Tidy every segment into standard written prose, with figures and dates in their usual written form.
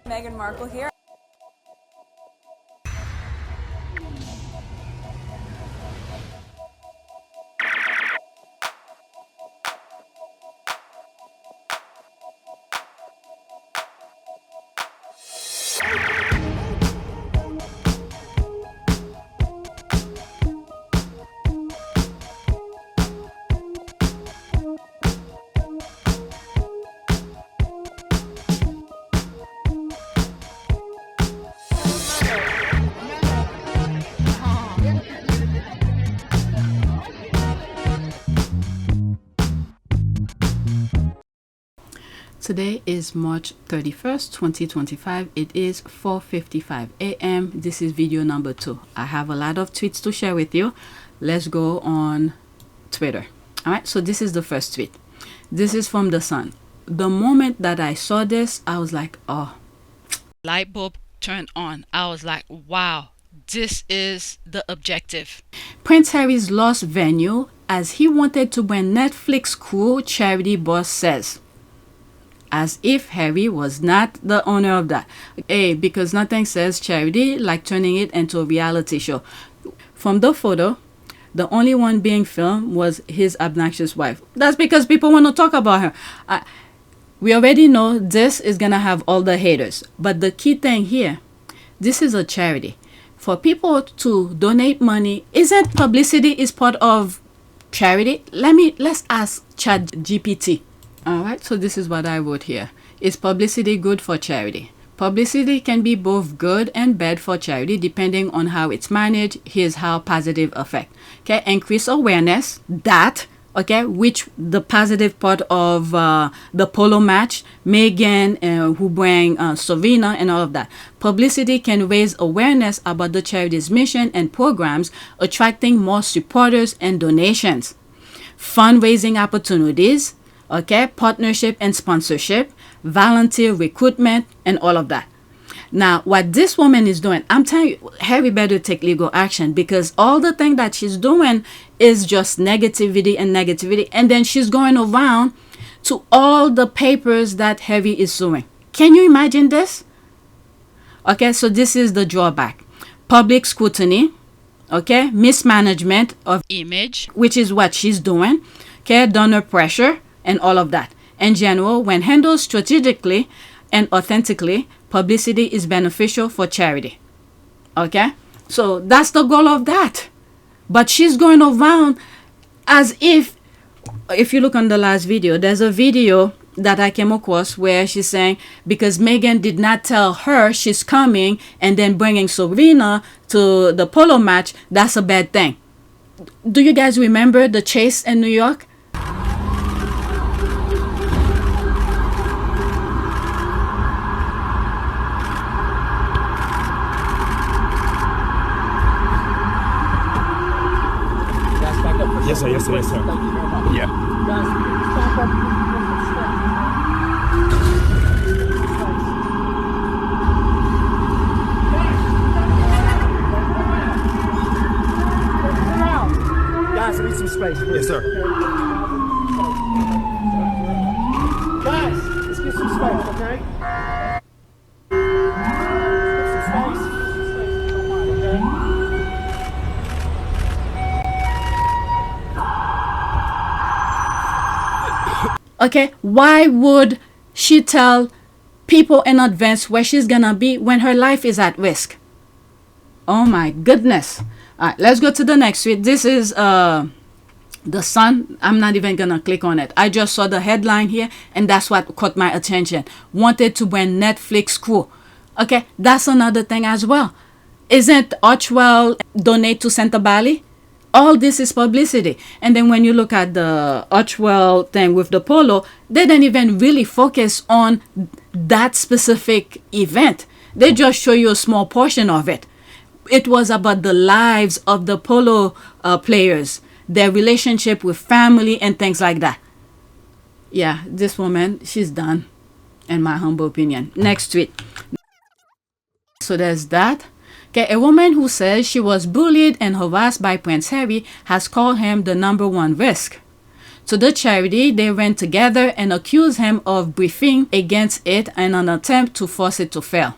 Meghan Markle here. Today is March 31st, 2025. It is 4:55 a.m. This is video number 2. I have a lot of tweets to share with you. Let's go on Twitter. All right, so this is the first tweet. This is from The Sun. The moment that I saw this, I was like, oh, light bulb turned on. I was like, wow, this is the objective. Prince Harry's lost venue as he wanted to bring Netflix crew, charity boss says. As if Harry was not the owner of that. Because nothing says charity like turning it into a reality show. From the photo, the only one being filmed was his obnoxious wife. That's because people want to talk about her. We already know this is going to have all the haters. But the key thing here, this is a charity. For people to donate money, isn't publicity is part of charity? Let's ask ChatGPT. All right, so this is what I wrote here. Is publicity good for charity? Publicity can be both good and bad for charity depending on how it's managed. Here's how positive effect. Okay, increase awareness. Which the positive part of the polo match, Meghan, who bring Sophia and all of that. Publicity can raise awareness about the charity's mission and programs, attracting more supporters and donations. Fundraising opportunities. Okay, partnership and sponsorship, volunteer recruitment, and all of that. Now, what this woman is doing, I'm telling you, Harry better take legal action because all the thing that she's doing is just negativity, and then she's going around to all the papers that Harry is suing. Can you imagine this? Okay, so this is the drawback. Public scrutiny, okay, mismanagement of image, which is what she's doing, okay, donor pressure, and all of that. In general, when handled strategically and authentically, publicity is beneficial for charity. Okay? So that's the goal of that. But she's going around as if you look on the last video, there's a video that I came across where she's saying because Meghan did not tell her she's coming and then bringing Sophia to the polo match, that's a bad thing. Do you guys remember the chase in New York? Yes, sir. Yeah. Guys, I need some space, please. Yes, sir. Guys, let's get some space, okay? Okay, why would she tell people in advance where she's gonna be when her life is at risk? Oh my goodness. All right, let's go to the next tweet. This is The Sun. I'm not even gonna click on it. I just saw the headline here and that's what caught my attention. Wanted to bring Netflix crew. Okay, that's another thing as well. Isn't Archwell donate to Sentebale? All this is publicity. And then when you look at the Archwell thing with the polo, they didn't even really focus on that specific event. They just show you a small portion of it. It was about the lives of the polo players, their relationship with family and things like that. Yeah, this woman, she's done, in my humble opinion. Next tweet. So there's that. Okay, a woman who says she was bullied and harassed by Prince Harry has called him the #1 risk. to the charity. They went together and accused him of briefing against it and an attempt to force it to fail.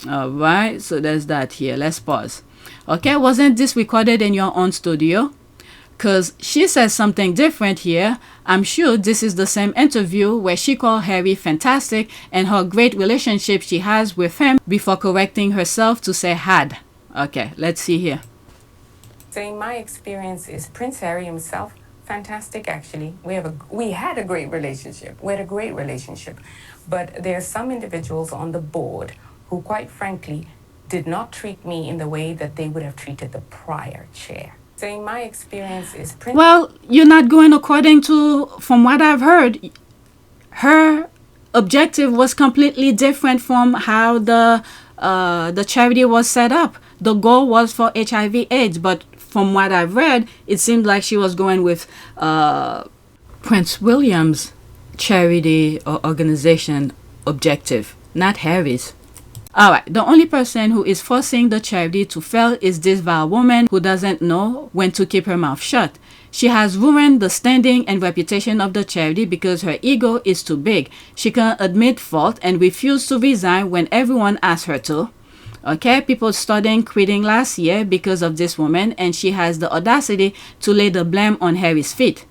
All right, so there's that here. Let's pause. Okay, wasn't this recorded in your own studio? Because she says something different here. I'm sure this is the same interview where she called Harry fantastic and her great relationship she has with him before correcting herself to say had. Okay, let's see here. Saying my experience is Prince Harry himself, fantastic actually. We had a great relationship. We had a great relationship. But there are some individuals on the board who quite frankly did not treat me in the way that they would have treated the prior chair. Saying my experience is Prince. Well, you're not going according to, from what I've heard, her objective was completely different from how the charity was set up. The goal was for HIV/AIDS, but from what I've read, it seemed like she was going with Prince William's charity or organization objective, not Harry's. Alright, the only person who is forcing the charity to fail is this vile woman who doesn't know when to keep her mouth shut. She has ruined the standing and reputation of the charity because her ego is too big. She can't admit fault and refuse to resign when everyone asks her to. Okay, people started quitting last year because of this woman, and she has the audacity to lay the blame on Harry's feet.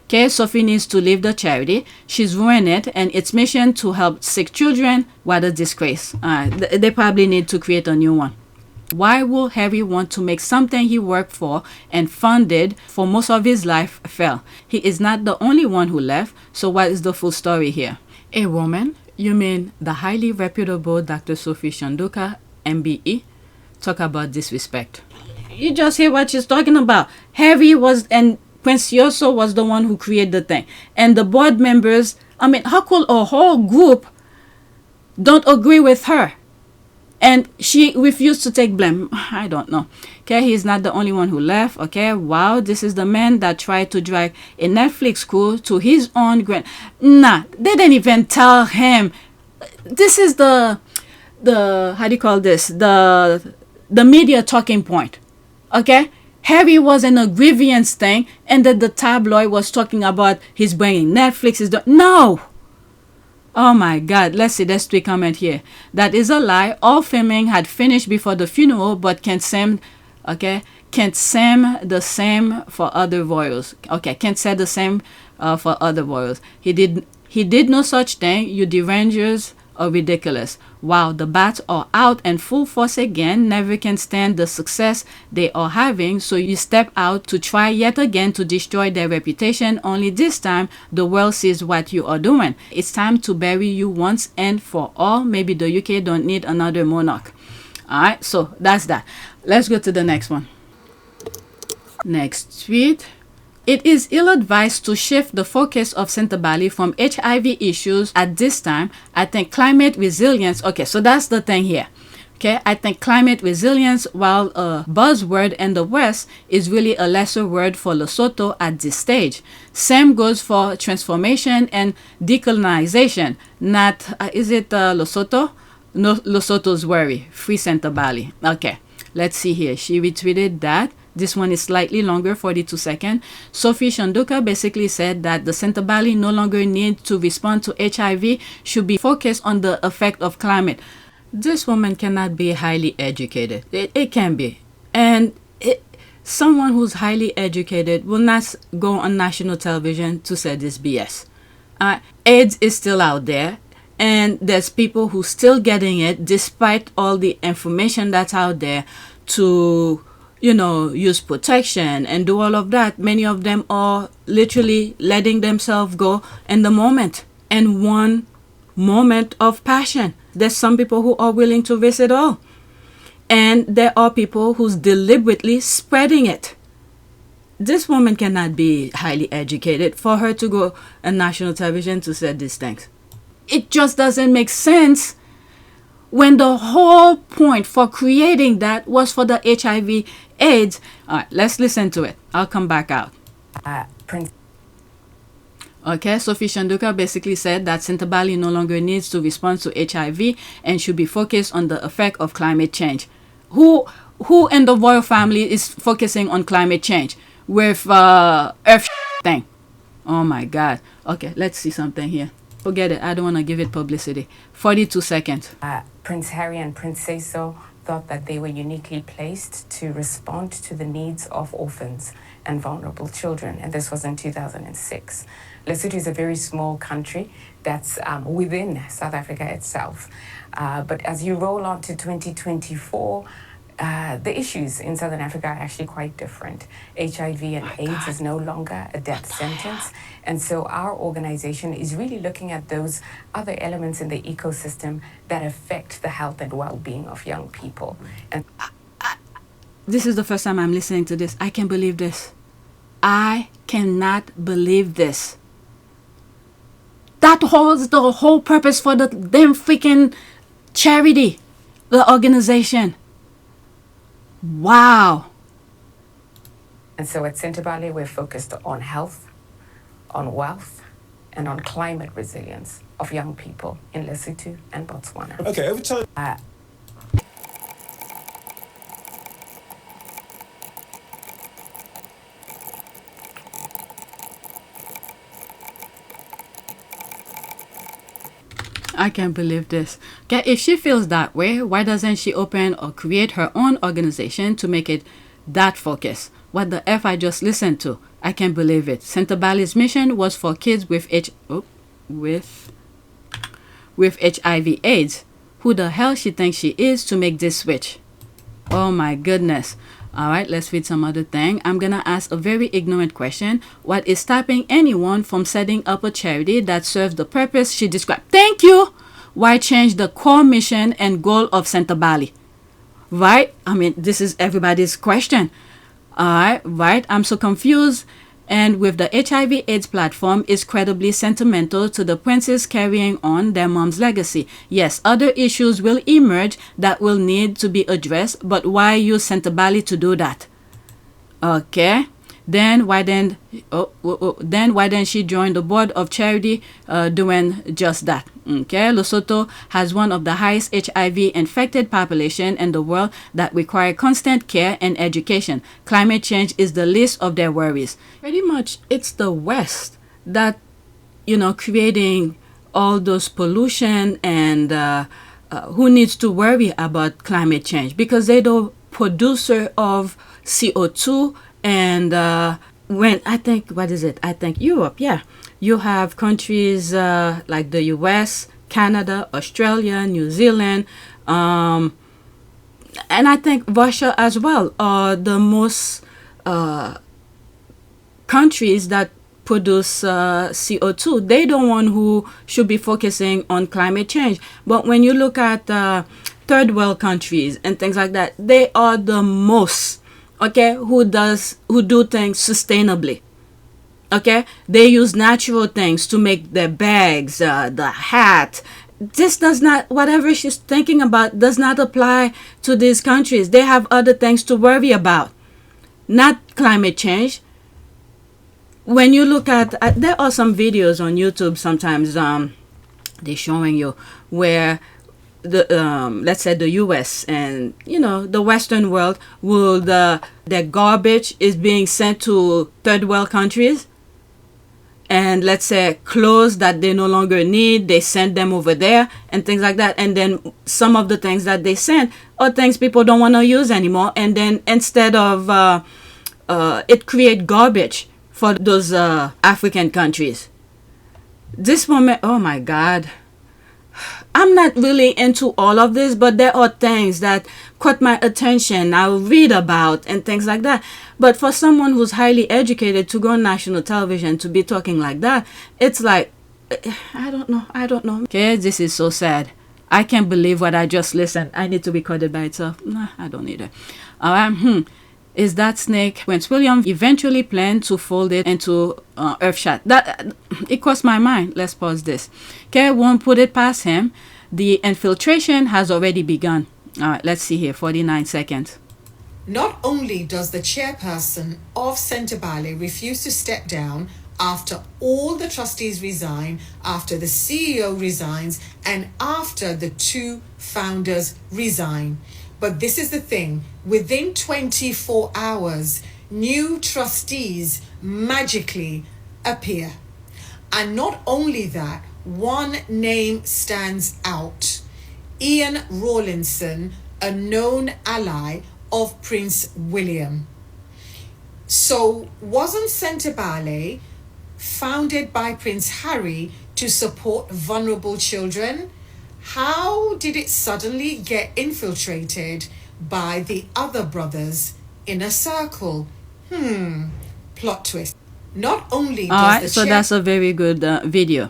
Okay, Sophie needs to leave the charity. She's ruined it, and its mission to help sick children, what a disgrace. They probably need to create a new one. Why will Harry want to make something he worked for and funded for most of his life fail? He is not the only one who left, so what is the full story here? A woman? You mean the highly reputable Dr. Sophie Chandauka, MBE? Talk about disrespect. You just hear what she's talking about. Harry was, and Prince Yoso was the one who created the thing. And the board members, I mean, how could a whole group don't agree with her? And she refused to take blame. I don't know. Okay, he's not the only one who left. Okay, wow, this is the man that tried to drag a Netflix crew to his own grand. Nah, they didn't even tell him. This is the how do you call this? The media talking point. Okay? Harry was in a grievance thing, and then the tabloid was talking about he's bringing Netflix. No! Oh my God. Let's see. There's 3 comments here. That is a lie. All filming had finished before the funeral, but can't seem the same for other royals. Okay, can't say the same for other royals. He did no such thing. You derangers are ridiculous. Wow, the bats are out and full force again. Never can stand the success they are having, so you step out to try yet again to destroy their reputation. Only this time the world sees what you are doing. It's time to bury you once and for all. Maybe the UK don't need another monarch. Alright, so that's that. Let's go to the next one. Next tweet. It is ill-advised to shift the focus of Sentebale from HIV issues at this time. I think climate resilience, okay, so that's the thing here. Okay, I think climate resilience, while a buzzword in the West, is really a lesser word for Lesotho at this stage. Same goes for transformation and decolonization. Not, is it Lesotho? No, Lesotho's worry. Free Sentebale. Okay, let's see here. She retweeted that. This one is slightly longer, 42 seconds. Sophie Chandauka basically said that the Sentebale no longer need to respond to HIV, should be focused on the effect of climate. This woman cannot be highly educated. It can be. And someone who's highly educated will not go on national television to say this BS. AIDS is still out there. And there's people who still getting it despite all the information that's out there to, you know, use protection and do all of that. Many of them are literally letting themselves go in the moment, and one moment of passion. There's some people who are willing to risk it all, and there are people who's deliberately spreading it. This woman cannot be highly educated for her to go on national television to say these things. It just doesn't make sense when the whole point for creating that was for the HIV AIDS. All right, let's listen to it. I'll come back out. Okay, Sophie Chandauka basically said that Sentebale no longer needs to respond to HIV and should be focused on the effect of climate change. Who in the royal family is focusing on climate change with Earth thing? Oh my God. Okay, let's see something here. Forget it. I don't want to give it publicity. 42 seconds. Prince Harry and Princess thought that they were uniquely placed to respond to the needs of orphans and vulnerable children, and this was in 2006. Lesotho is a very small country that's within South Africa itself. But as you roll on to 2024, the issues in Southern Africa are actually quite different. HIV and AIDS is no longer a death sentence. And so our organization is really looking at those other elements in the ecosystem that affect the health and well-being of young people. And this is the first time I'm listening to this. I can't believe this. I cannot believe this. That holds the whole purpose for the damn freaking charity, the organization. Wow. And so at Sentebale, we're focused on health, on wealth, and on climate resilience of young people in Lesotho and Botswana. Okay, over time. I can't believe this. Okay, if she feels that way, why doesn't she open or create her own organization to make it that focus? What the F I just listened to? I can't believe it. Sentebale's mission was for kids with HIV/AIDS. Who the hell she thinks she is to make this switch? Oh my goodness. All right, let's read some other thing. I'm going to ask a very ignorant question. What is stopping anyone from setting up a charity that serves the purpose she described? Thank you. Why change the core mission and goal of Sentebale? Right? I mean, this is everybody's question. All right, right? I'm so confused. And with the HIV/AIDS platform is credibly sentimental to the princes carrying on their mom's legacy. Yes, other issues will emerge that will need to be addressed, but why use Sentebale to do that? Okay. Then why didn't she join the board of charity doing just that? Okay, Lesotho has one of the highest HIV infected population in the world that require constant care and education. Climate change is the least of their worries. Pretty much it's the West that, creating all those pollution and who needs to worry about climate change, because they're the producer of CO2. And when I think Europe, yeah. You have countries like the US, Canada, Australia, New Zealand, and I think Russia as well are the most countries that produce CO2. They the one who should be focusing on climate change. But when you look at third world countries and things like that, they are the most who do things sustainably. Okay, they use natural things to make their bags, the hat. This does not, whatever she's thinking about does not apply to these countries. They have other things to worry about, not climate change. When you look at, there are some videos on YouTube sometimes they're showing you where the let's say the US and the Western world their garbage is being sent to third world countries, and let's say clothes that they no longer need, they send them over there and things like that. And then some of the things that they send are things people don't want to use anymore, and then instead of it create garbage for those African countries. This woman, oh my God, I'm not really into all of this, but there are things that caught my attention, I'll read about and things like that. But for someone who's highly educated to go on national television to be talking like that, it's like, I don't know. Okay, this is so sad. I can't believe what I just listened. I need to record it by itself. Nah, I don't need it. All right, Is that snake Prince William eventually planned to fold it into Earthshot? That it crossed my mind. Let's pause this. Okay, won't put it past him. The infiltration has already begun. All right, let's see here. 49 seconds. Not only does the chairperson of Sentebale refuse to step down after all the trustees resign, after the CEO resigns, and after the two founders resign. But this is the thing, within 24 hours, new trustees magically appear. And not only that, one name stands out. Ian Rawlinson, a known ally of Prince William. So wasn't Sentebale founded by Prince Harry to support vulnerable children? How did it suddenly get infiltrated by the other brothers' inner circle? Plot twist. Not only does Alright, the so that's a very good video.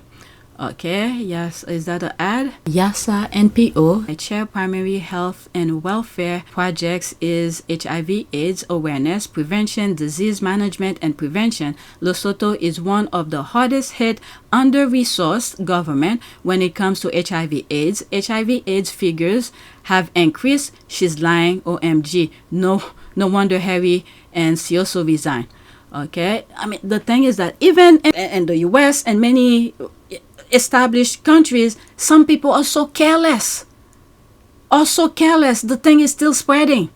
Okay, yes, is that an ad? YASA NPO, a chair primary health and welfare projects is HIV AIDS awareness, prevention, disease management and prevention. Lesotho is one of the hardest hit under-resourced government when it comes to HIV AIDS. HIV AIDS figures have increased. She's lying, OMG. No wonder Harry and Sioso resign. Okay, I mean, the thing is that even in the US and many established countries, some people are so careless. The thing is still spreading.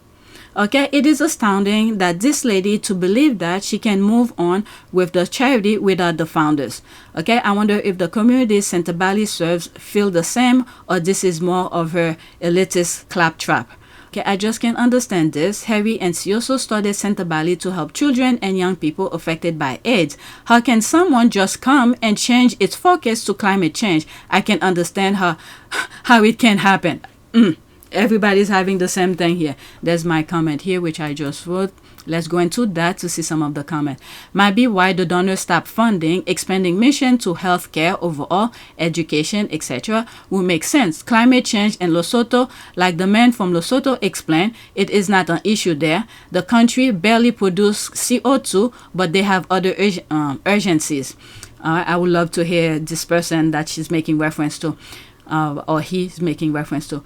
Okay, it is astounding that this lady to believe that she can move on with the charity without the founders. Okay, I wonder if the community Sentebale serves feel the same, or this is more of her elitist claptrap. Okay, I just can't understand this. Harry and Sioso started Sentebale to help children and young people affected by AIDS. How can someone just come and change its focus to climate change? I can understand how it can happen. Everybody's having the same thing here. There's my comment here, which I just wrote. Let's go into that to see some of the comment. Might be why the donors stop funding, expanding mission to healthcare overall, education, etc. will make sense. Climate change in Lesotho, like the man from Lesotho explained, it is not an issue there. The country barely produces CO2, but they have other urgencies. I would love to hear this person that she's making reference to, or he's making reference to.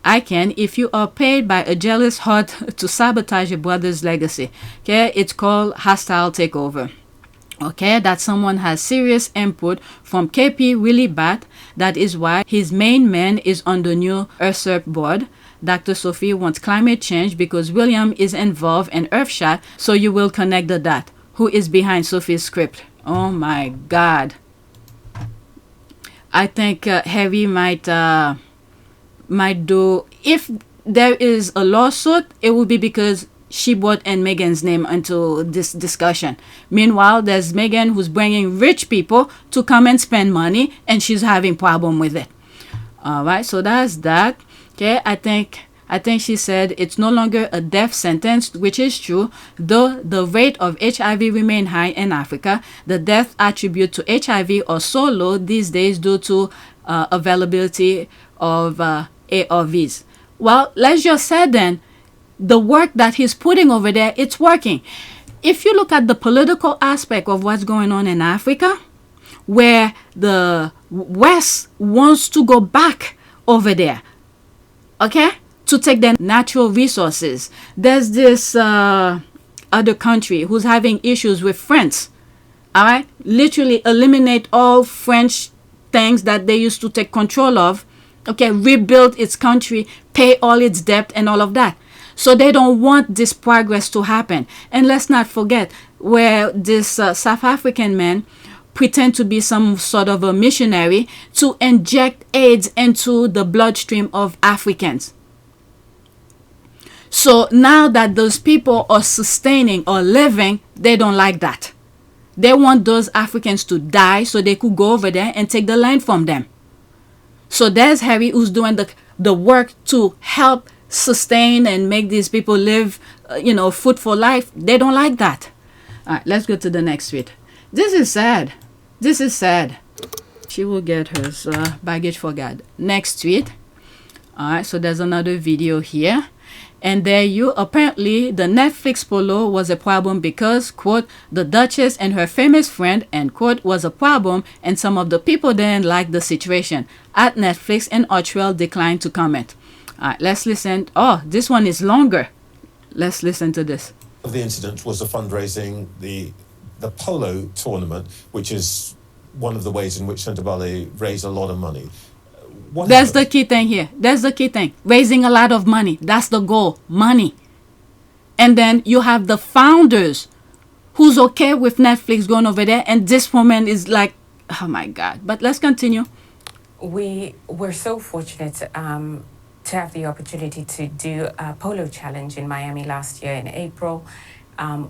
I can, if you are paid by a jealous heart to sabotage your brother's legacy. Okay, it's called hostile takeover. Okay, that someone has serious input from KP really bad. That is why his main man is on the new USERP board. Dr. Sophie wants climate change because William is involved in Earthshot, so you will connect the dot. Who is behind Sophie's script? Oh my God. I think Harry might do, if there is a lawsuit, it will be because she brought in Meghan's name into this discussion. Meanwhile, there's Meghan who's bringing rich people to come and spend money, and she's having problem with it. All right, so that's that. Okay, I think she said it's no longer a death sentence, which is true. Though the rate of HIV remain high in Africa, the death attribute to HIV are so low these days due to availability of ARVs. Well, let's just say then, the work that he's putting over there, it's working. If you look at the political aspect of what's going on in Africa, where the West wants to go back over there, okay, to take their natural resources. There's this other country who's having issues with France, all right, literally eliminate all French things that they used to take control of, okay, rebuild its country, pay all its debt and all of that. So they don't want this progress to happen. And let's not forget where this South African man pretend to be some sort of a missionary to inject AIDS into the bloodstream of Africans. So now that those people are sustaining or living, they don't like that. They want those Africans to die so they could go over there and take the land from them. So there's Harry who's doing the work to help sustain and make these people live, food for life. They don't like that. All right, let's go to the next tweet. This is sad. This is sad. She will get her baggage for God. Next tweet. All right, so there's another video here. And there apparently the Netflix Polo was a problem because, quote, the Duchess and her famous friend, end quote, was a problem and some of the people didn't like the situation. At Netflix, and Archwell declined to comment. All right, let's listen. Oh, this one is longer. Let's listen to this. Of the incident was the fundraising, the Polo tournament, which is one of the ways in which Sentebale raised a lot of money. That's the key thing here. That's the key thing. Raising a lot of money. That's the goal. Money. And then you have the founders who's okay with Netflix going over there, and this woman is like, oh my God. But let's continue. We were so fortunate to have the opportunity to do a polo challenge in Miami last year in April.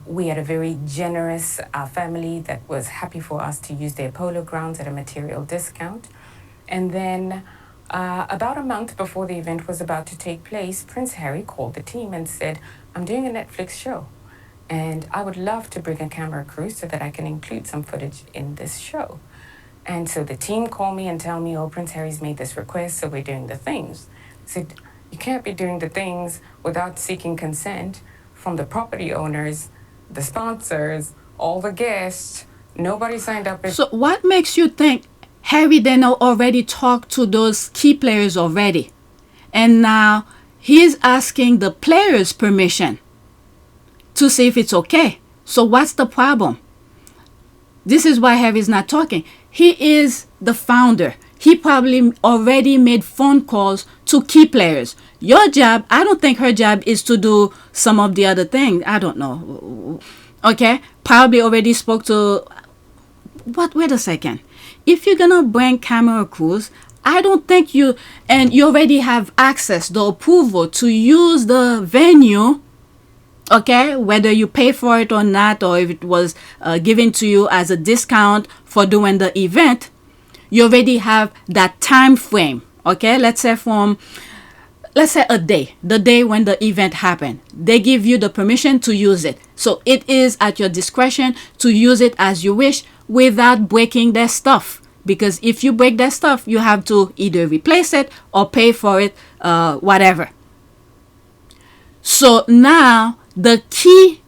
We had a very generous family that was happy for us to use their polo grounds at a material discount. And then about a month before the event was about to take place, Prince Harry called the team and said, I'm doing a Netflix show, and I would love to bring a camera crew so that I can include some footage in this show. And so the team called me and tell me, oh, Prince Harry's made this request, so we're doing the things. I said, you can't be doing the things without seeking consent from the property owners, the sponsors, all the guests. Nobody signed up. So what makes you think Harry then already talked to those key players already, and now he's asking the players permission to see if it's okay? So what's the problem? This is why Harry's not talking. He is the founder. He probably already made phone calls to key players. Your job, I don't think her job is to do some of the other things. I don't know. Okay? Probably already spoke to... Wait a second. If you're going to bring camera crews, I don't think you... And you already have access, the approval to use the venue, okay, whether you pay for it or not, or if it was given to you as a discount for doing the event, you already have that time frame, okay? Let's say a day, the day when the event happened. They give you the permission to use it. So it is at your discretion to use it as you wish without breaking their stuff. Because if you break their stuff, you have to either replace it or pay for it, whatever. So now the key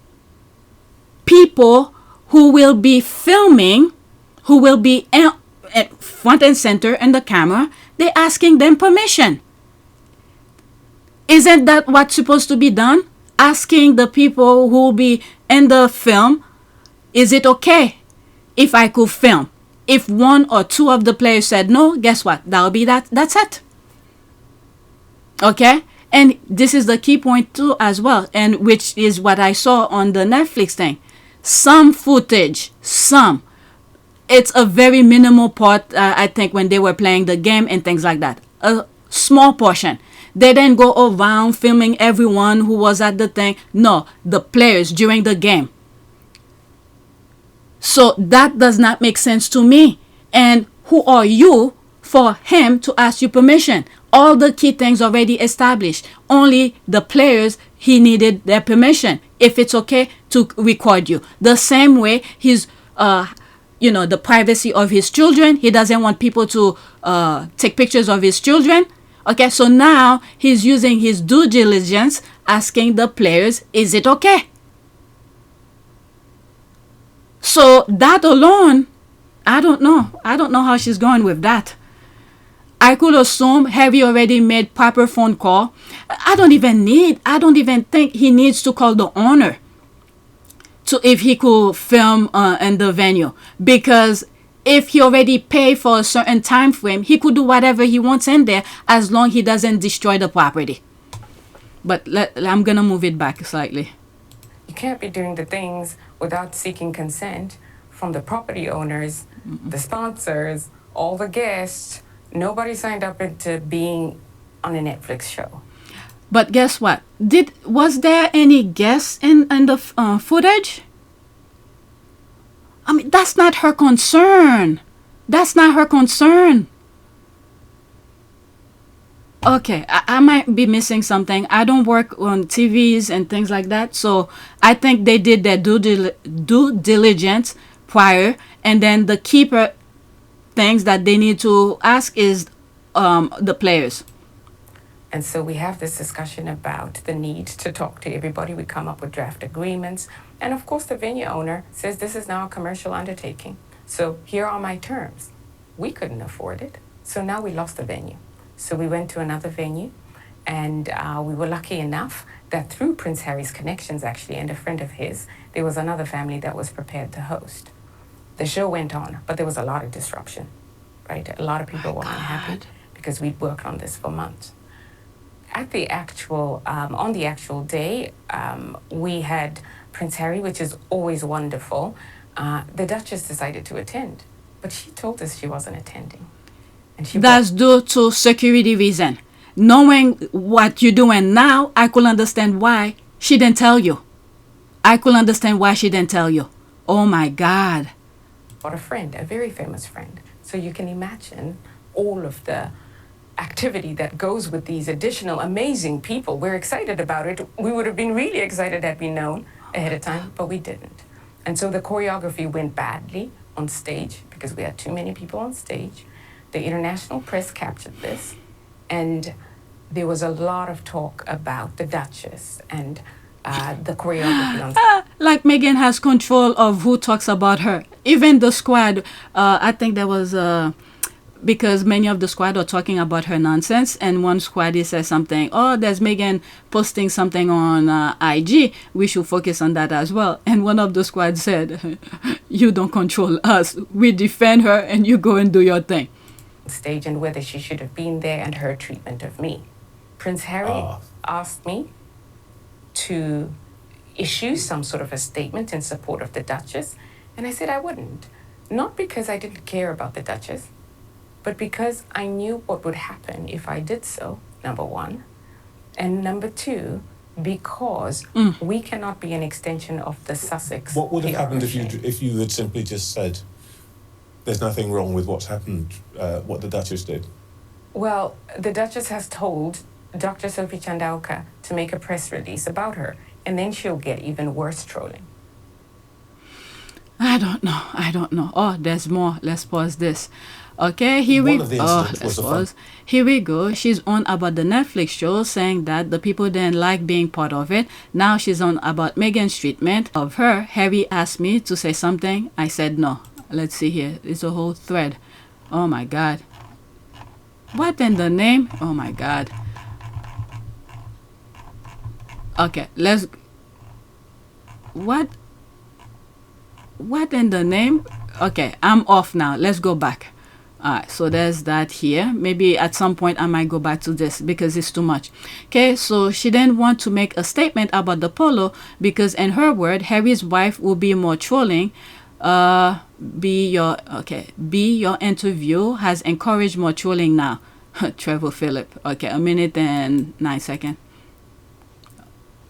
people who will be filming, who will be at front and center in the camera, they're asking them permission. Isn't that what's supposed to be done? Asking the people who will be in the film, is it okay if I could film? If one or two of the players said no, guess what? That'll be that. That's it. Okay? And this is the key point too as well, and which is what I saw on the Netflix thing. Some footage, it's a very minimal part, I think, when they were playing the game and things like that. A small portion. They didn't go around filming everyone who was at the thing. No, the players during the game. So that does not make sense to me. And who are you for him to ask you permission? All the key things already established. Only the players, he needed their permission, if it's okay to record you. The same way his, the privacy of his children. He doesn't want people to take pictures of his children. Okay, so now he's using his due diligence, asking the players, is it okay? So that alone, I don't know. I don't know how she's going with that. I could assume Harry already made proper phone call. I don't even think he needs to call the owner to if he could film in the venue, because if he already paid for a certain time frame, he could do whatever he wants in there as long he doesn't destroy the property. But I'm gonna move it back slightly. You can't be doing the things without seeking consent from the property owners, the sponsors, all the guests. Nobody signed up into being on a Netflix show. But guess what? Was there any guests in the footage? I mean, that's not her concern. That's not her concern. Okay, I might be missing something. I don't work on TVs and things like that. So I think they did their due diligence prior. And then the keeper things that they need to ask is the players. And so we have this discussion about the need to talk to everybody. We come up with draft agreements. And of course, the venue owner says this is now a commercial undertaking. So here are my terms. We couldn't afford it. So now we lost the venue. So we went to another venue, and we were lucky enough that through Prince Harry's connections, actually, and a friend of his, there was another family that was prepared to host. The show went on, but there was a lot of disruption, right? A lot of people were unhappy because we'd worked on this for months. At the actual, on the actual day, we had Prince Harry, which is always wonderful, the Duchess decided to attend. But she told us she wasn't attending. And she That's due to security reason. Knowing what you're doing now, I could understand why she didn't tell you. I could understand why she didn't tell you. Oh my God. brought a friend, a very famous friend. So you can imagine all of the activity that goes with these additional amazing people. We're excited about it. We would have been really excited had we known ahead of time, but we didn't. And so the choreography went badly on stage because we had too many people on stage. The international press captured this, and there was a lot of talk about the Duchess and the choreography on stage. Like Meghan has control of who talks about her. Even the squad, I think there was because many of the squad are talking about her nonsense, and one squad says something, oh, there's Meghan posting something on IG, we should focus on that as well. And one of the squad said, you don't control us, we defend her and you go and do your thing. Stage and whether she should have been there and her treatment of me. Prince Harry asked me to issue some sort of a statement in support of the Duchess, and I said I wouldn't. Not because I didn't care about the Duchess, but because I knew what would happen if I did so, number one. And number two, because we cannot be an extension of the Sussex. What would have PR happened machine. if you had simply just said, there's nothing wrong with what's happened, what the Duchess did? Well, the Duchess has told Dr. Sophie Chandauka to make a press release about her, and then she'll get even worse trolling. I don't know. Oh, there's more. Let's pause this. Okay, here we Here we go. She's on about the Netflix show, saying that the people didn't like being part of it. Now she's on about Meghan's treatment of her. Harry asked me to say something. I said no. Let's see here. It's a whole thread. Oh my God. What in the name? Oh my God. Okay, let's... What in the name? Okay, I'm off now. Let's go back. Alright, so there's that here. Maybe at some point I might go back to this because it's too much. Okay, so she didn't want to make a statement about the polo because in her word, Harry's wife will be more trolling. Be your interview has encouraged more trolling now. Trevor Phillip. Okay, 1 minute and 9 seconds.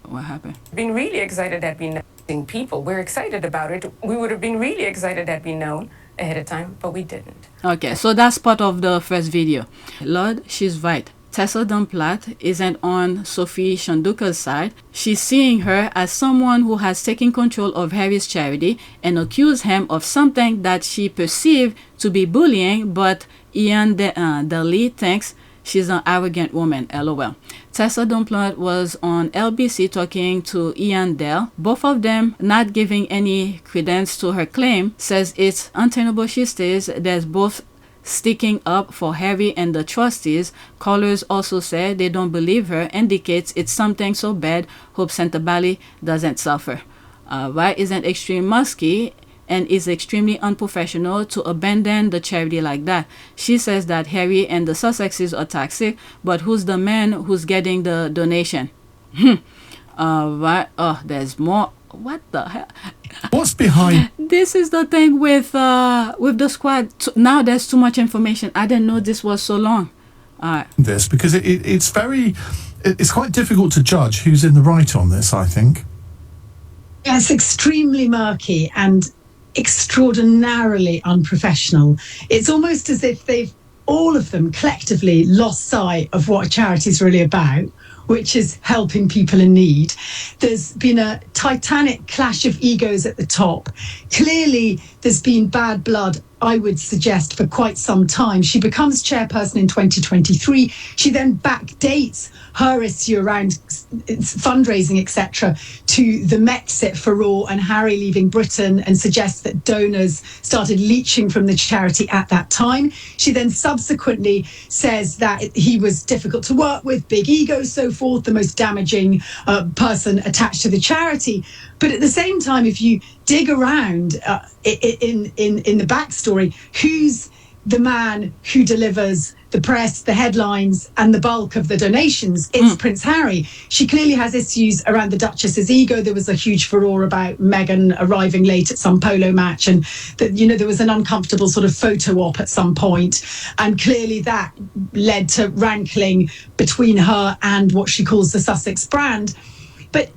What happened? Been really excited had we known people. We're excited about it. We would have been really excited had we known ahead of time, but we didn't. Okay, so that's part of the first video. Lord, she's right. Tessa Dunplat isn't on Sophie Chandauka's side. She's seeing her as someone who has taken control of Harry's charity and accused him of something that she perceived to be bullying, but Ian Daly thinks she's an arrogant woman, LOL. Tessa Dunplat was on LBC talking to Ian Dale. Both of them not giving any credence to her claim, says it's untenable she stays. There's both sticking up for Harry and the trustees. Callers also said they don't believe her, indicates it's something so bad, hope Sentebale doesn't suffer. Why isn't extreme musky and is extremely unprofessional to abandon the charity like that? She says that Harry and the Sussexes are toxic, but who's the man who's getting the donation? Right. Oh, there's more. What the hell? What's behind? This is the thing with the squad. Now there's too much information. I didn't know this was so long. This because it's quite difficult to judge who's in the right on this, I think. Yeah, it's extremely murky and extraordinarily unprofessional. It's almost as if all of them collectively lost sight of what a charity is really about, which is helping people in need. There's been a titanic clash of egos at the top. Clearly, there's been bad blood, I would suggest, for quite some time. She becomes chairperson in 2023. She then backdates her issue around fundraising, etc., to the Mexit furore and Harry leaving Britain, and suggests that donors started leeching from the charity at that time. She then subsequently says that he was difficult to work with, big ego, so forth, the most damaging person attached to the charity. But at the same time, if you dig around in the backstory, who's the man who delivers the press, the headlines, and the bulk of the donations is Prince Harry. She clearly has issues around the Duchess's ego. There was a huge furore about Meghan arriving late at some polo match, and that, you know, there was an uncomfortable sort of photo op at some point, and clearly that led to rankling between her and what she calls the Sussex brand. But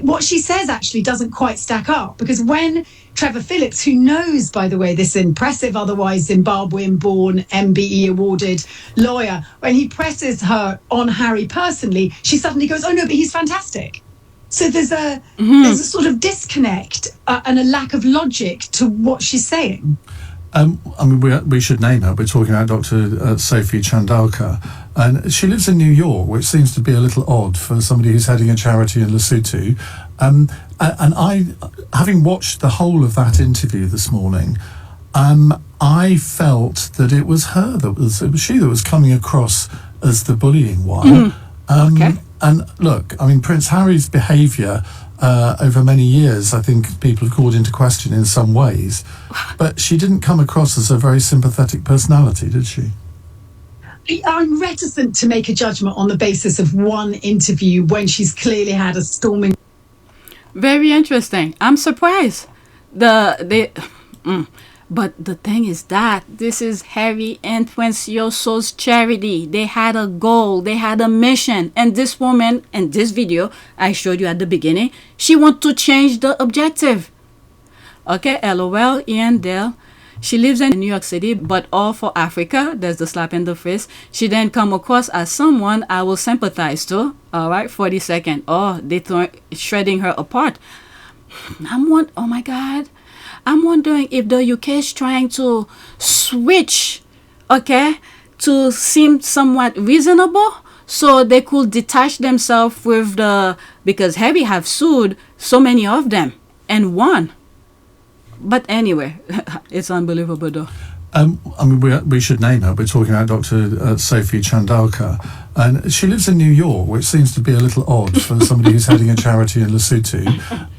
what she says actually doesn't quite stack up, because when Trevor Phillips, who knows, by the way, this impressive, otherwise Zimbabwean-born, MBE awarded lawyer, when he presses her on Harry personally, she suddenly goes, "Oh no, but he's fantastic." So there's a sort of disconnect and a lack of logic to what she's saying. I mean, we should name her. We're talking about Dr Sophie Chandauka, and she lives in New York, which seems to be a little odd for somebody who's heading a charity in Lesotho. And I, having watched the whole of that interview this morning, I felt that it was she that was coming across as the bullying one. Okay. And look, I mean, Prince Harry's behaviour over many years, I think people have called into question in some ways, but she didn't come across as a very sympathetic personality, did she? I'm reticent to make a judgment on the basis of one interview when she's clearly had a storming. Very interesting. I'm surprised. But the thing is that this is Harry and Prince Yoso's charity. They had a goal, they had a mission, and this woman in this video I showed you at the beginning, she wants to change the objective. Okay, LOL, Ian Dale. She lives in New York City, but all for Africa. There's the slap in the face. She then come across as someone I will sympathize to. All right, 40 seconds. Oh, they shredding her apart. Oh my God. I'm wondering if the UK is trying to switch, okay, to seem somewhat reasonable, so they could detach themselves with because Harry have sued so many of them and won. But anyway, it's unbelievable though. I mean, we should name her. We're talking about Dr Sophie Chandauka, and she lives in New York, which seems to be a little odd for somebody who's heading a charity in Lesotho.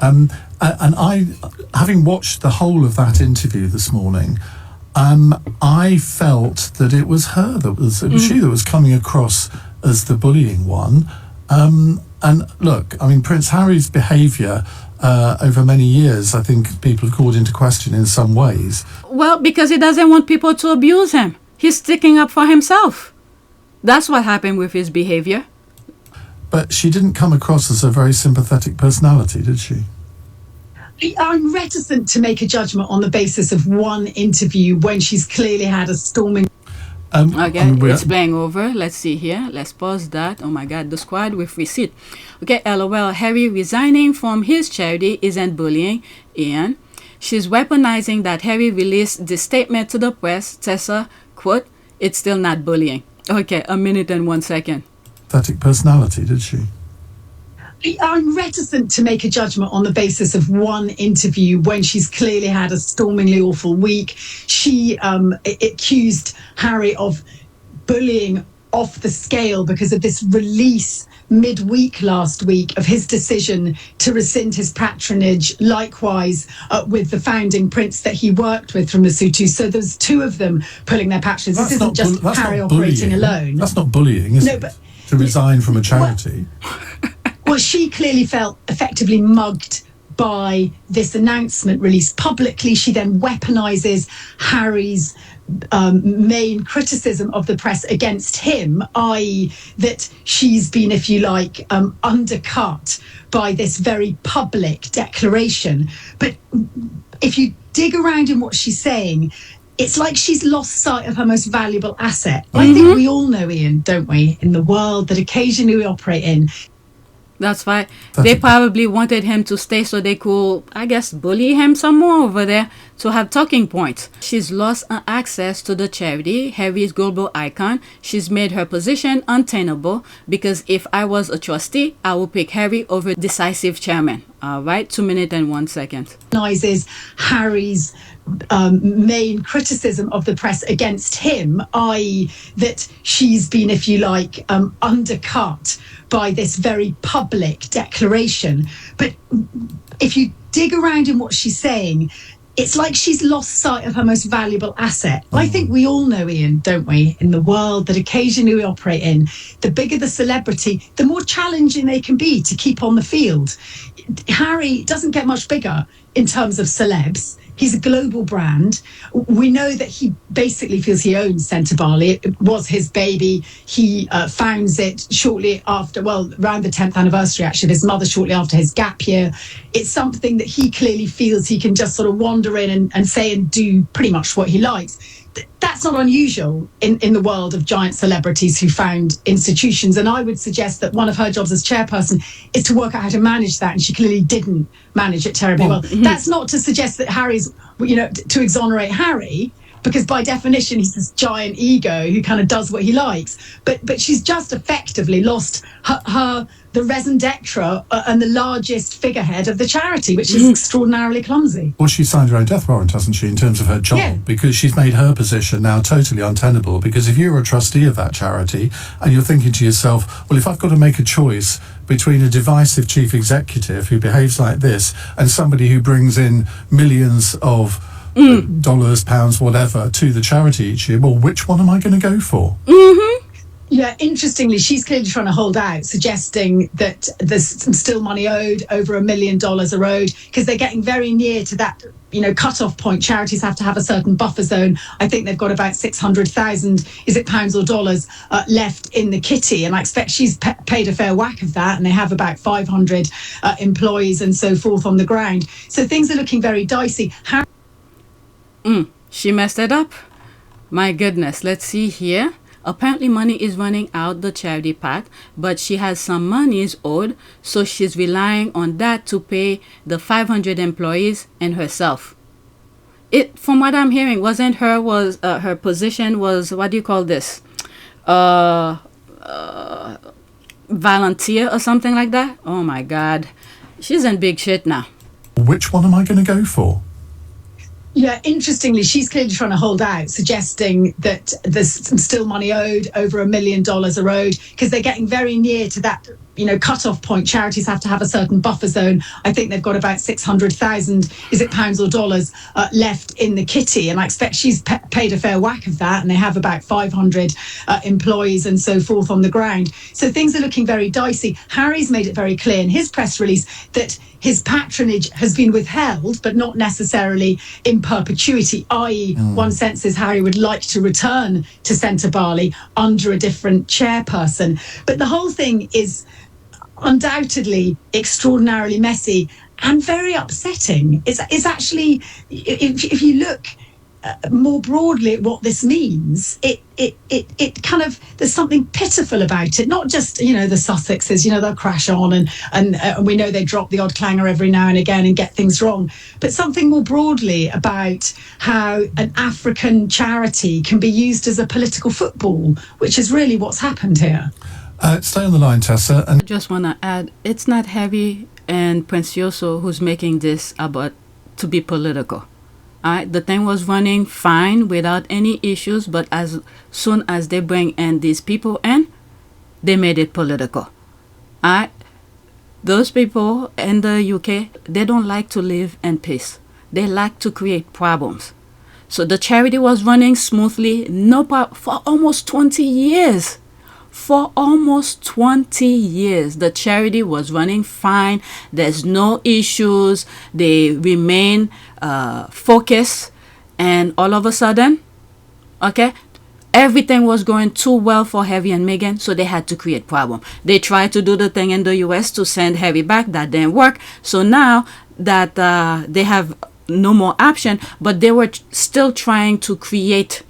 And I, having watched the whole of that interview this morning, I felt that it was her that was she that was coming across as the bullying one. And look, I mean, Prince Harry's behaviour over many years, I think people have called into question in some ways. Well, because he doesn't want people to abuse him. He's sticking up for himself. That's what happened with his behaviour. But she didn't come across as a very sympathetic personality, did she? I'm reticent to make a judgment on the basis of one interview when she's clearly had a storming. Okay, it's playing over. Let's see here. Let's pause that. Oh my God, the squad with receipt. Okay, LOL. Harry resigning from his charity isn't bullying. Ian. She's weaponizing that Harry released this statement to the press. Tessa, quote, "It's still not bullying." Okay, a minute and 1 second. Pathetic personality, did she? I'm reticent to make a judgment on the basis of one interview when she's clearly had a stormingly awful week. She accused Harry of bullying off the scale because of this release midweek last week of his decision to rescind his patronage, likewise with the founding prince that he worked with from Lesotho. So there's two of them pulling their patronage. This isn't just Harry operating alone. That's not bullying, is it? But, to resign from a charity. Well, she clearly felt effectively mugged by this announcement released publicly. She then weaponizes Harry's main criticism of the press against him, i.e. that she's been, if you like, undercut by this very public declaration. But if you dig around in what she's saying, it's like she's lost sight of her most valuable asset. I think we all know, Ian, don't we, in the world that occasionally we operate in. That's why they probably wanted him to stay so they could, I guess, bully him some more over there to have talking points. She's lost access to the charity, Harry's global icon. She's made her position untenable because if I was a trustee, I would pick Harry over decisive chairman. All right, 2 minutes and 1 second. Harry's main criticism of the press against him, i.e. that she's been, if you like, undercut by this very public declaration. But if you dig around in what she's saying, it's like she's lost sight of her most valuable asset. I think we all know, Ian, don't we, in the world that occasionally we operate in, the bigger the celebrity, the more challenging they can be to keep on the field. Harry doesn't get much bigger in terms of celebs. He's a global brand. We know that he basically feels he owns Sentebale. It was his baby. He founds it shortly after, well, around the 10th anniversary, actually, of his mother, shortly after his gap year. It's something that he clearly feels he can just sort of wander in and say and do pretty much what he likes. That's not unusual in the world of giant celebrities who found institutions. And I would suggest that one of her jobs as chairperson is to work out how to manage that. And she clearly didn't manage it terribly well. That's not to suggest that Harry's, to exonerate Harry, because by definition, he's this giant ego who kind of does what he likes. But she's just effectively lost the raison d'etre and the largest figurehead of the charity, which is extraordinarily clumsy. Well, she signed her own death warrant, hasn't she, in terms of her job? Yeah. Because she's made her position now totally untenable. Because if you're a trustee of that charity and you're thinking to yourself, well, if I've got to make a choice between a divisive chief executive who behaves like this and somebody who brings in millions of dollars, pounds, whatever, to the charity each year, well, which one am I going to go for? Yeah, interestingly, she's clearly trying to hold out, suggesting that there's still money owed, over $1 million are owed, because they're getting very near to that, cut-off point. Charities have to have a certain buffer zone. I think they've got about 600,000, is it pounds or dollars, left in the kitty. And I expect she's paid a fair whack of that. And they have about 500 employees and so forth on the ground. So things are looking very dicey. She messed it up. My goodness. Let's see here. Apparently money is running out the charity part, but she has some monies owed, so she's relying on that to pay the 500 employees and herself. It, from what I'm hearing, wasn't her, was her position was, what do you call this? Volunteer or something like that? Oh my God. She's in big shit now. Which one am I going to go for? Yeah, interestingly, she's clearly trying to hold out, suggesting that there's still money owed, over $1 million are owed, because they're getting very near to that, cut-off point. Charities have to have a certain buffer zone. I think they've got about 600,000, is it pounds or dollars, left in the kitty. And I expect she's paid a fair whack of that. And they have about 500 employees and so forth on the ground. So things are looking very dicey. Harry's made it very clear in his press release that his patronage has been withheld, but not necessarily in perpetuity, i.e. one senses Harry would like to return to Sentebale under a different chairperson. But the whole thing is undoubtedly extraordinarily messy and very upsetting. It's actually, if you look more broadly at what this means, it kind of, there's something pitiful about it. Not just, the Sussexes, they'll crash on and we know they drop the odd clanger every now and again and get things wrong, but something more broadly about how an African charity can be used as a political football, which is really what's happened here. Stay on the line, Tessa. I just want to add, it's not Harry and Precioso who's making this about to be political. The thing was running fine without any issues, but as soon as they bring in these people in, they made it political. Those people in the UK, they don't like to live in peace. They like to create problems. So the charity was running smoothly, for almost 20 years. For almost 20 years, the charity was running fine. There's no issues. They remain focused. And all of a sudden, everything was going too well for Harry and Meghan, so they had to create problem. They tried to do the thing in the US to send Harry back. That didn't work. So now that they have no more option, but they were still trying to create.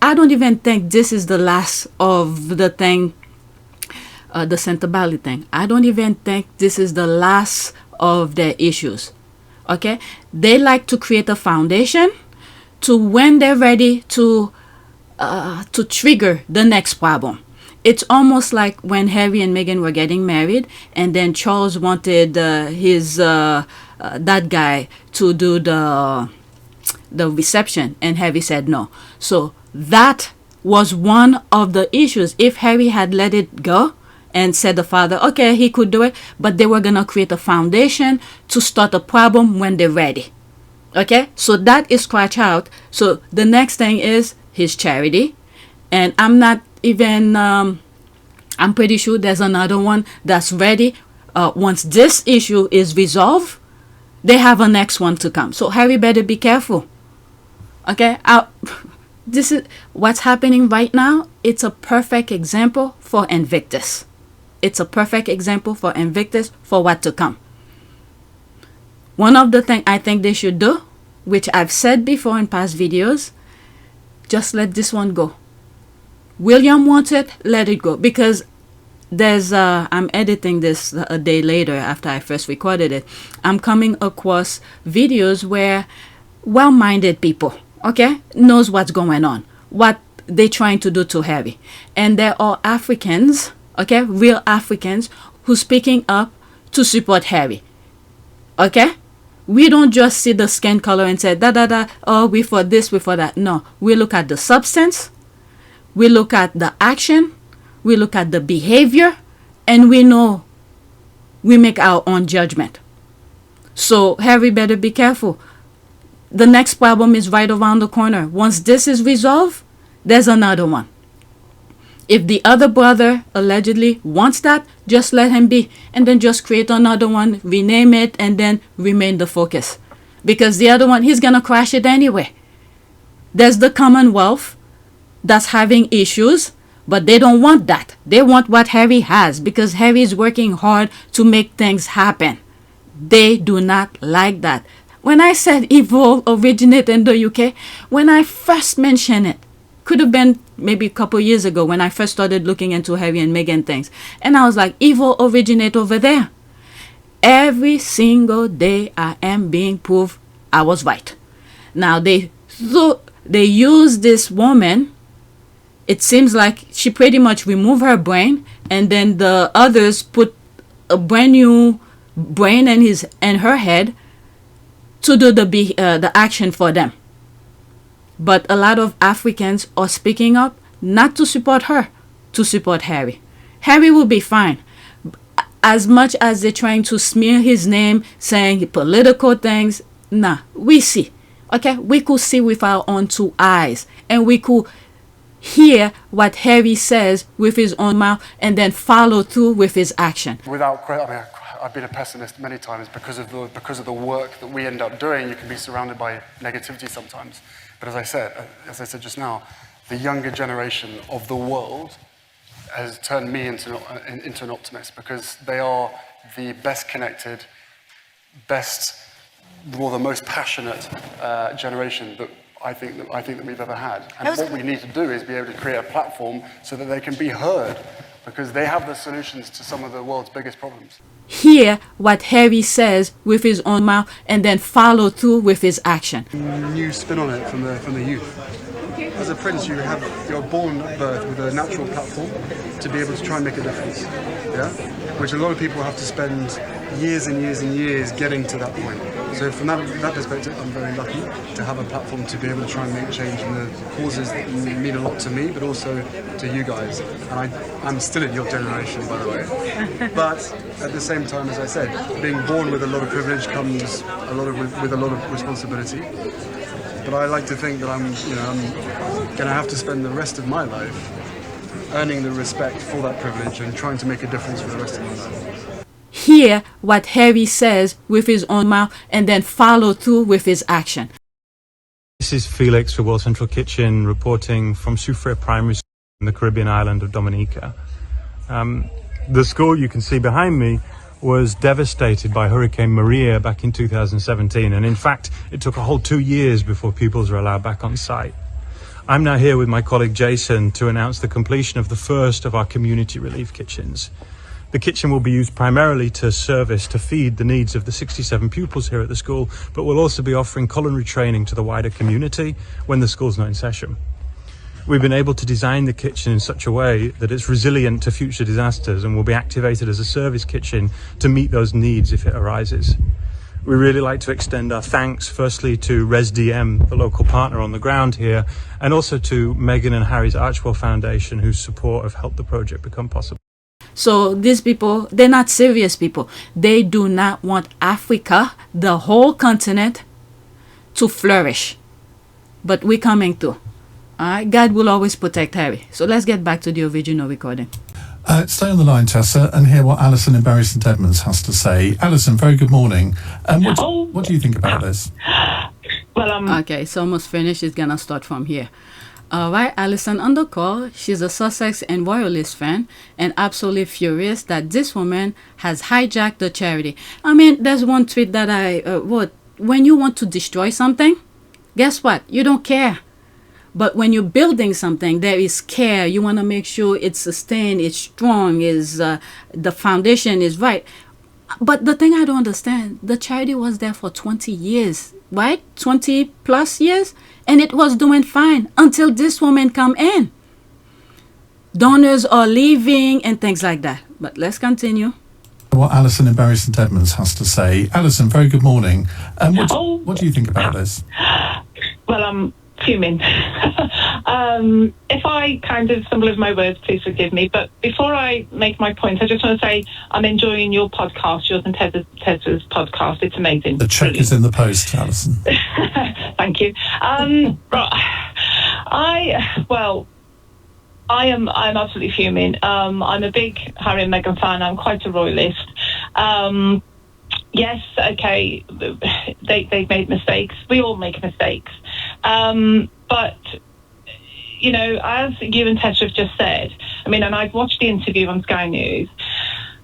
I don't even think this is the last of the thing, the Sentebale thing. I don't even think this is the last of their issues. They like to create a foundation to when they're ready to trigger the next problem. It's almost like when Harry and Meghan were getting married, and then Charles wanted his that guy to do the reception, and Harry said no. So that was one of the issues. If Harry had let it go and said the father, okay, he could do it, but they were going to create a foundation to start a problem when they're ready. Okay, so that is scratch out. So the next thing is his charity. And I'm not even, I'm pretty sure there's another one that's ready. Once this issue is resolved, they have a next one to come. So Harry better be careful. Okay, this is what's happening right now. It's a perfect example for Invictus. It's a perfect example for Invictus for what to come. One of the things I think they should do, which I've said before in past videos, just let this one go. William wants it, let it go. Because there's, I'm editing this a day later after I first recorded it. I'm coming across videos where well-minded people, okay, knows what's going on, what they're trying to do to Harry. And there are Africans, okay, real Africans who speaking up to support Harry. Okay? We don't just see the skin color and say, oh, we for this, we for that. No, we look at the substance, we look at the action, we look at the behavior, and we know, we make our own judgment. So Harry better be careful. The next problem is right around the corner. Once this is resolved, there's another one. If the other brother allegedly wants that, just let him be. And then just create another one, rename it, and then remain the focus. Because the other one, he's going to crash it anyway. There's the Commonwealth that's having issues, but they don't want that. They want what Harry has, because Harry is working hard to make things happen. They do not like that. When I said evil originated in the UK, when I first mentioned it, could have been maybe a couple years ago when I first started looking into Harry and Meghan things. And I was like, evil originate over there. Every single day I am being proved I was right. Now they use this woman. It seems like she pretty much removed her brain, and then the others put a brand new brain in her head to do the action for them. But a lot of Africans are speaking up not to support her, to support Harry. Harry will be fine. As much as they're trying to smear his name, saying political things, nah, we see. Okay, we could see with our own two eyes, and we could hear what Harry says with his own mouth, and then follow through with his action. I've been a pessimist many times because of the work that we end up doing. You can be surrounded by negativity sometimes. But as I said just now, the younger generation of the world has turned me into an optimist, because they are the best connected, the most passionate generation that I think that we've ever had. And what we need to do is be able to create a platform so that they can be heard, because they have the solutions to some of the world's biggest problems. Hear what Harry says with his own mouth, and then follow through with his action. New spin on it from the youth. As a prince, you're born at birth with a natural platform to be able to try and make a difference. Yeah, which a lot of people have to spend years and years and years getting to that point. So from that perspective, I'm very lucky to have a platform to be able to try and make change in the causes that mean a lot to me, but also to you guys. And I'm still in your generation, by the way. But at the same time, as I said, being born with a lot of privilege comes with a lot of responsibility. But I like to think that I'm going to have to spend the rest of my life earning the respect for that privilege and trying to make a difference for the rest of my life. Hear what Harry says with his own mouth, and then follow through with his action. This is Felix for World Central Kitchen, reporting from Sophia Primary School in the Caribbean island of Dominica. The school you can see behind me was devastated by Hurricane Maria back in 2017, and in fact it took a whole 2 years before pupils were allowed back on site. I'm now here with my colleague Jason to announce the completion of the first of our community relief kitchens. The kitchen will be used primarily to feed the needs of the 67 pupils here at the school, but we'll also be offering culinary training to the wider community when the school's not in session. We've been able to design the kitchen in such a way that it's resilient to future disasters and will be activated as a service kitchen to meet those needs if it arises. We really like to extend our thanks firstly to ResDM, the local partner on the ground here, and also to Meghan and Harry's Archwell Foundation, whose support have helped the project become possible. So these people, they're not serious people. They do not want Africa, the whole continent, to flourish. But we're coming through. All right? God will always protect Harry. So let's get back to the original recording. Stay on the line, Tessa, and hear what Alison in Bury St Edmunds has to say. Alison, very good morning. What do you think about this? Well, okay, it's almost finished. It's gonna start from here. All right, Alison on the call. She's a Sussex and Royalist fan and absolutely furious that this woman has hijacked the charity. I mean, there's one tweet that I wrote. When you want to destroy something, guess what? You don't care. But when you're building something, there is care. You want to make sure it's sustained, it's strong, the foundation is right. But the thing I don't understand, the charity was there for 20 years, right? 20 plus years, and it was doing fine until this woman come in. Donors are leaving and things like that. But let's continue. What Alison in Bury St Edmunds has to say. Alison, very good morning. What do you think about this? Well, I'm fuming. If I kind of stumble over my words, please forgive me. But before I make my point, I just want to say I'm enjoying your podcast, yours and Tessa's podcast. It's amazing. The check is in the post, Alison. Thank you. I'm absolutely fuming. I'm a big Harry and Meghan fan. I'm quite a royalist. Yes, okay, they've made mistakes. We all make mistakes. But, you know, as you and Tessa have just said, I mean, and I've watched the interview on Sky News,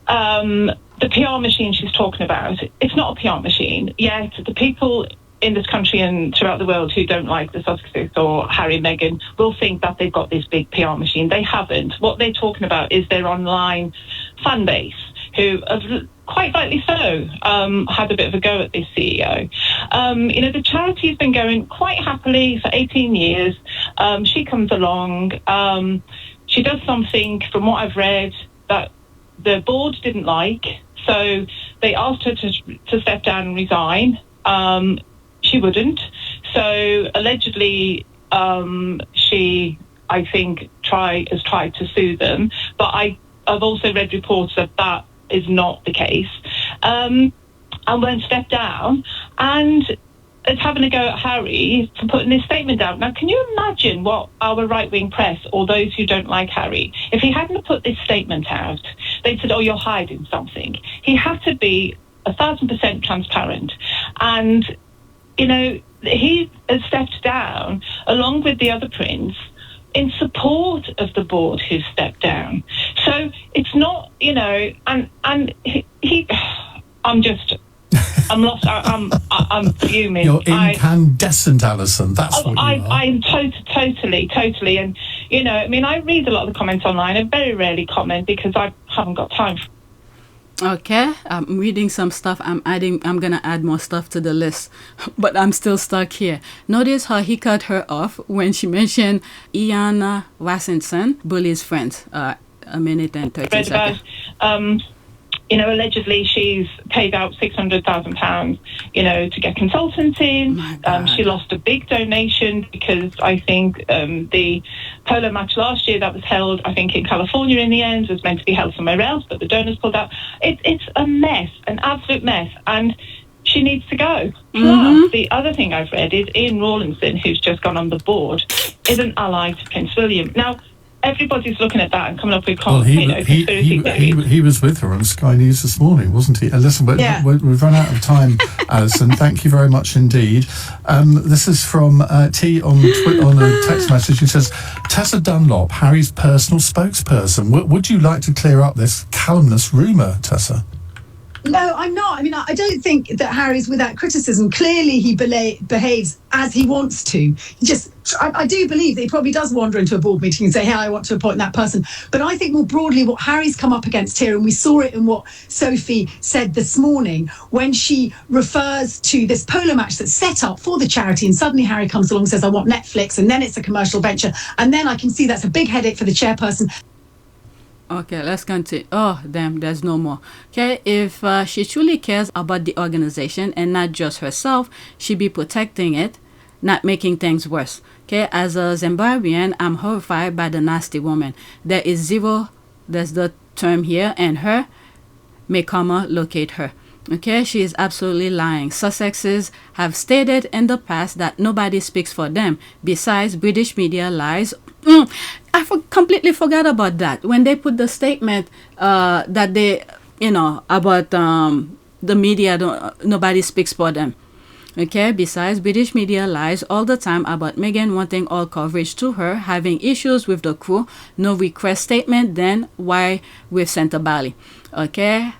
the PR machine she's talking about, it's not a PR machine. Yet the people in this country and throughout the world who don't like the Sussexes or Harry and Meghan will think that they've got this big PR machine. They haven't. What they're talking about is their online fan base, who have, quite rightly so, had a bit of a go at this CEO. You know, the charity has been going quite happily for 18 years. She comes along. She does something, from what I've read, that the board didn't like. So they asked her to step down and resign. She wouldn't. So allegedly, she, I think, has tried to sue them. But I've also read reports that is not the case. And won't step down. And is having a go at Harry for putting this statement out. Now, can you imagine what our right-wing press or those who don't like Harry, if he hadn't put this statement out, they'd said, oh, you're hiding something. He had to be 1,000% transparent. And, you know, he has stepped down along with the other prince in support of the board who stepped down. So it's not, you know, and I'm lost. I'm fuming. You're incandescent, Alison. That's what you are. I'm totally. And, you know, I mean, I read a lot of the comments online. I very rarely comment because I haven't got time. Okay, I'm reading some stuff. I'm gonna add more stuff to the list, but I'm still stuck here. Notice how he cut her off when she mentioned Iana Wassenson, Bully's friend. A minute and 30 seconds. You know, allegedly she's paid out £600,000, you know, to get consultants in. She lost a big donation because I think the polo match last year that was held, I think in California in the end, was meant to be held somewhere else, but the donors pulled out. It's a mess, an absolute mess. And she needs to go. Plus, the other thing I've read is Ian Rawlinson, who's just gone on the board, is an ally to Prince William. Now, everybody's looking at that and coming up with conspiracy theories. He was with her on Sky News this morning, wasn't he? Listen, we've run out of time, Alison. Thank you very much indeed. This is from T on a text message. He says, Tessa Dunlop, Harry's personal spokesperson. Would you like to clear up this calumnious rumour, Tessa? No, I'm not. I mean, I don't think that Harry's without criticism. Clearly, he behaves as he wants to. I do believe that he probably does wander into a board meeting and say, hey, I want to appoint that person. But I think more broadly what Harry's come up against here, and we saw it in what Sophie said this morning, when she refers to this polo match that's set up for the charity, and suddenly Harry comes along and says, I want Netflix, and then it's a commercial venture. And then I can see that's a big headache for the chairperson. Okay, let's continue. Oh, damn, there's no more. Okay, if she truly cares about the organization and not just herself, she'd be protecting it, not making things worse. Okay, as a Zimbabwean, I'm horrified by the nasty woman. There's the term here, and her may comma locate her. Okay, she is absolutely lying. Sussexes have stated in the past that nobody speaks for them. Besides, British media lies. Completely forgot about that. When they put the statement that they, about the media, nobody speaks for them. Okay, besides, British media lies all the time about Meghan wanting all coverage to her, having issues with the crew, no request statement, then why with Sentebale? Okay,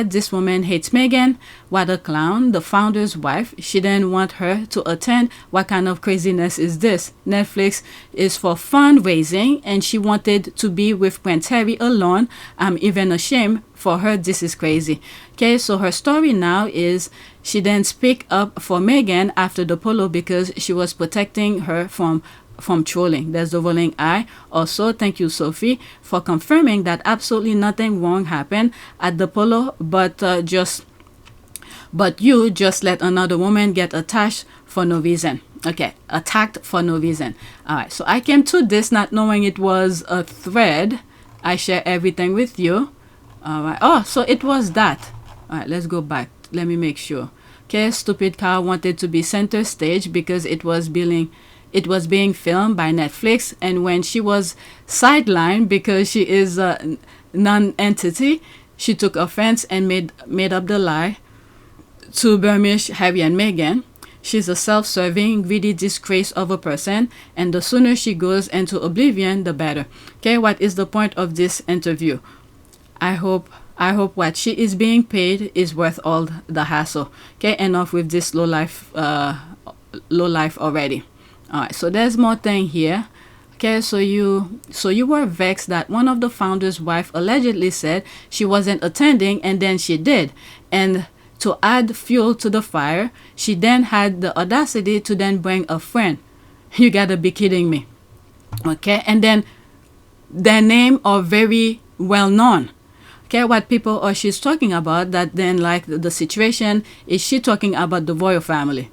this woman hates Meghan. What a clown. The founder's wife. She didn't want her to attend. What kind of craziness is this? Netflix is for fundraising, and she wanted to be with Prince Harry alone. I'm even ashamed for her. This is crazy. Okay, so her story now is she didn't speak up for Meghan after the Polo because she was protecting her from trolling. There's the rolling eye. Also, thank you, Sophie, for confirming that absolutely nothing wrong happened at the Polo, but you just let another woman get attached for no reason. Okay, attacked for no reason. All right, so I came to this not knowing it was a thread. I share everything with you. All right. Oh, so it was that. All right, let's go back. Let me make sure. Okay, stupid car wanted to be center stage because it was being filmed by Netflix, and when she was sidelined because she is a non-entity, she took offense and made up the lie to burnish Harry and Meghan. She's a self-serving, greedy disgrace of a person, and the sooner she goes into oblivion, the better. Okay, what is the point of this interview? I hope what she is being paid is worth all the hassle. Okay, enough with this low life already. All right, so there's more thing here. Okay, so you were vexed that one of the founder's wife allegedly said she wasn't attending, and then she did. And to add fuel to the fire, she then had the audacity to then bring a friend. You gotta be kidding me. Okay, and then their name are very well known. Okay, what people or she's talking about, that then like the situation is she talking about the royal family.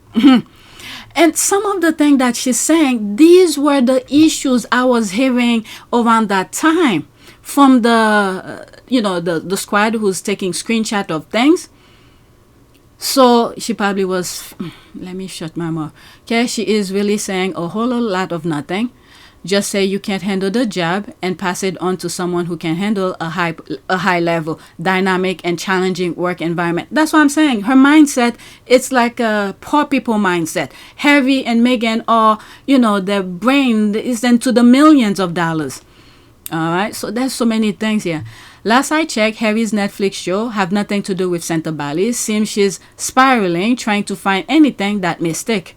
And some of the things that she's saying, these were the issues I was hearing around that time from the the squad who's taking screenshot of things. So she probably was, let me shut my mouth. Okay, she is really saying a whole lot of nothing. Just say you can't handle the job and pass it on to someone who can handle a high level, dynamic and challenging work environment. That's what I'm saying. Her mindset, it's like a poor people mindset. Harry and Meghan are, their brain is into the millions of dollars. All right, so there's so many things here. Last I checked, Harry's Netflix show have nothing to do with Sentebale. Seems she's spiraling, trying to find anything that may stick.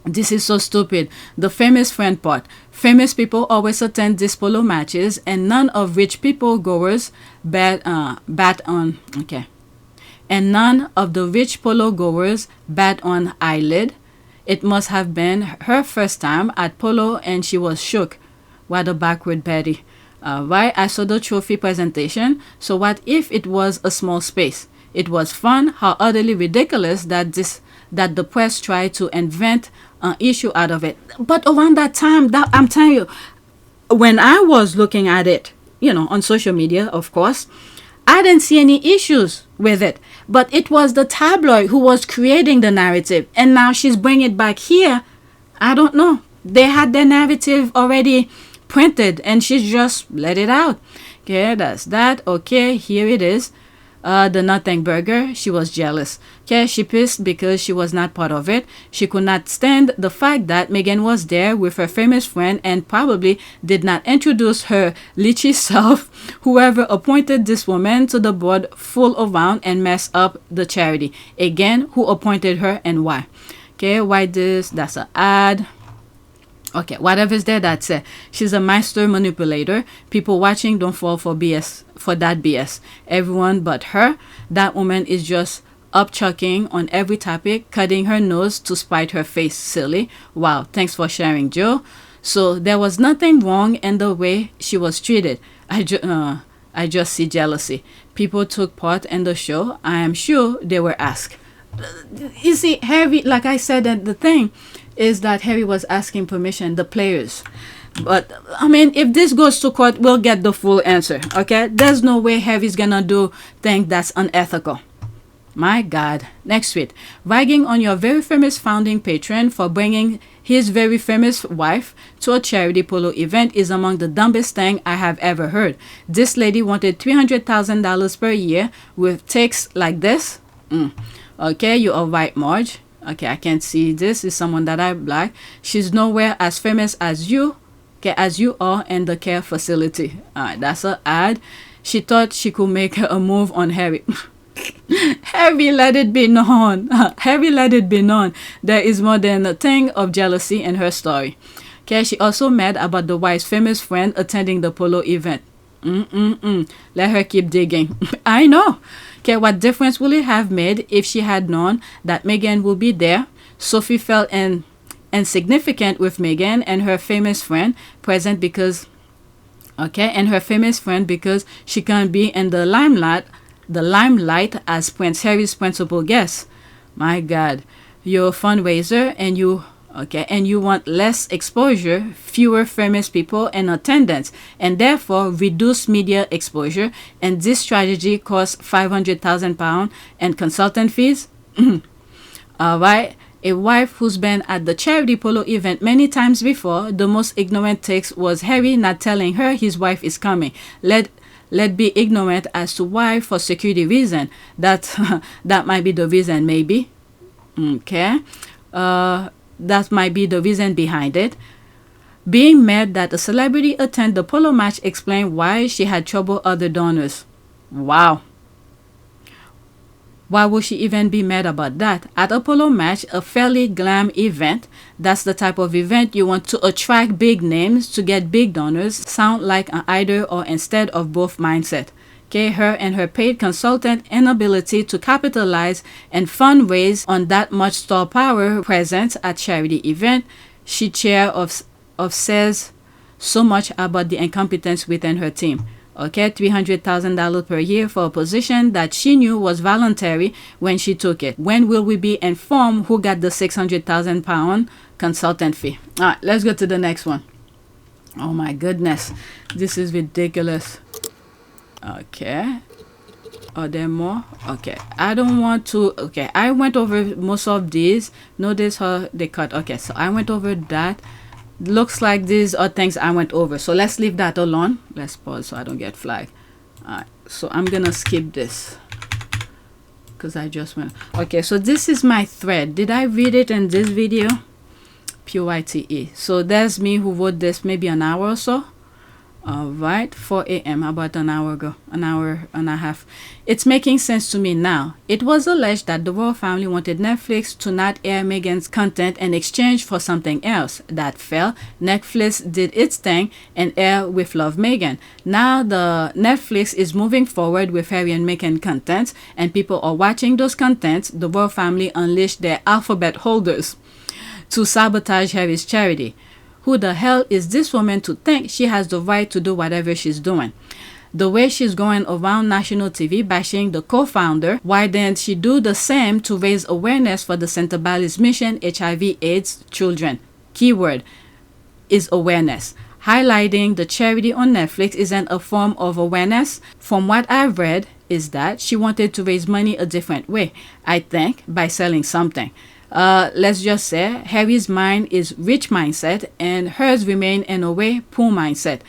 This is so stupid. The famous friend part. Famous people always attend these polo matches, and none of rich people goers bat on. Okay, and none of the rich polo goers bat on eyelid. It must have been her first time at polo, and she was shook. What a backward Betty. Right, I saw the trophy presentation. So what if it was a small space? It was fun. How utterly ridiculous that the press tried to invent an issue out of it. But around that time, I'm telling you, when I was looking at it, on social media, of course, I didn't see any issues with it. But it was the tabloid who was creating the narrative. And now she's bringing it back here. I don't know. They had their narrative already printed, and she just let it out. Okay, that's that. Okay, here it is. The nothing burger. She was jealous. Okay, she pissed because she was not part of it. She could not stand the fact that Meghan was there with her famous friend and probably did not introduce her lychee self. Whoever appointed this woman to the board fool around and mess up the charity. Again, who appointed her and why? Okay, why this? That's an ad. Okay, whatever's there, that's it. She's a master manipulator. People watching don't fall for BS, for that BS. Everyone but her. That woman is just upchucking on every topic, cutting her nose to spite her face. Silly. Wow, thanks for sharing, Joe. So there was nothing wrong in the way she was treated. I just see jealousy. People took part in the show. I am sure they were asked. You see, Harry, like I said at the thing, is that Harry was asking permission, the players. But I mean, if this goes to court, we'll get the full answer. Okay, there's no way Harry's gonna do things that's unethical. My God. Next tweet. Ragging on your very famous founding patron for bringing his very famous wife to a charity polo event is among the dumbest thing I have ever heard. This lady wanted $300,000 per year with takes like this. Okay, you are right, Marge. Okay, I can't see this. Is someone that I black. She's nowhere as famous as you are in the care facility. Alright, that's her ad. She thought she could make a move on Harry. Harry, let it be known. Harry, let it be known. There is more than a thing of jealousy in her story. Okay, she also mad about the wife's famous friend attending the polo event. Let her keep digging. I know. Okay, what difference will it have made if she had known that Meghan will be there? Sophie felt insignificant with Meghan and her famous friend present because she can't be in the limelight as Prince Harry's principal guest. My God, you're a fundraiser and you want less exposure, fewer famous people in attendance, and therefore reduce media exposure. And this strategy costs £500,000 in consultant fees. All right. A wife who's been at the charity polo event many times before. The most ignorant takes was Harry not telling her his wife is coming. Let be ignorant as to why, for security reason. That might be the reason, maybe. Okay. That might be the reason behind it. Being mad that a celebrity attend the polo match explained why she had trouble other donors. Wow. Why would she even be mad about that? At a polo match, a fairly glam event, that's the type of event you want to attract big names to get big donors, sound like an either or instead of both mindset. Okay, her and her paid consultant inability to capitalize and fundraise on that much star power present at charity event, she chair of says so much about the incompetence within her team. Okay, $300,000 per year for a position that she knew was voluntary when she took it. When will we be informed who got the £600,000 consultant fee? All right, let's go to the next one. Oh my goodness, this is ridiculous. Okay. Are there more? Okay. I don't want to. Okay. I went over most of these. Notice how they cut. Okay. So I went over that. Looks like these are things I went over. So let's leave that alone. Let's pause so I don't get flagged. Alright. So I'm going to skip this. Because I just went. Okay. So this is my thread. Did I read it in this video? PYTE. So there's me who wrote this maybe an hour or so. Alright, 4 a.m. about an hour ago, an hour and a half. It's making sense to me now. It was alleged that the royal family wanted Netflix to not air Meghan's content in exchange for something else. That fell. Netflix did its thing and aired With Love Meghan. Now the Netflix is moving forward with Harry and Meghan content, and people are watching those contents. The royal family unleashed their alphabet holders to sabotage Harry's charity. Who the hell is this woman to think she has the right to do whatever she's doing? The way she's going around national TV bashing the co-founder, why didn't she do the same to raise awareness for the Sentebale's mission, HIV/AIDS children? Keyword is awareness. Highlighting the charity on Netflix isn't a form of awareness. From what I've read is that she wanted to raise money a different way, I think, by selling something. Let's just say Harry's mind is rich mindset and hers remain in a way poor mindset.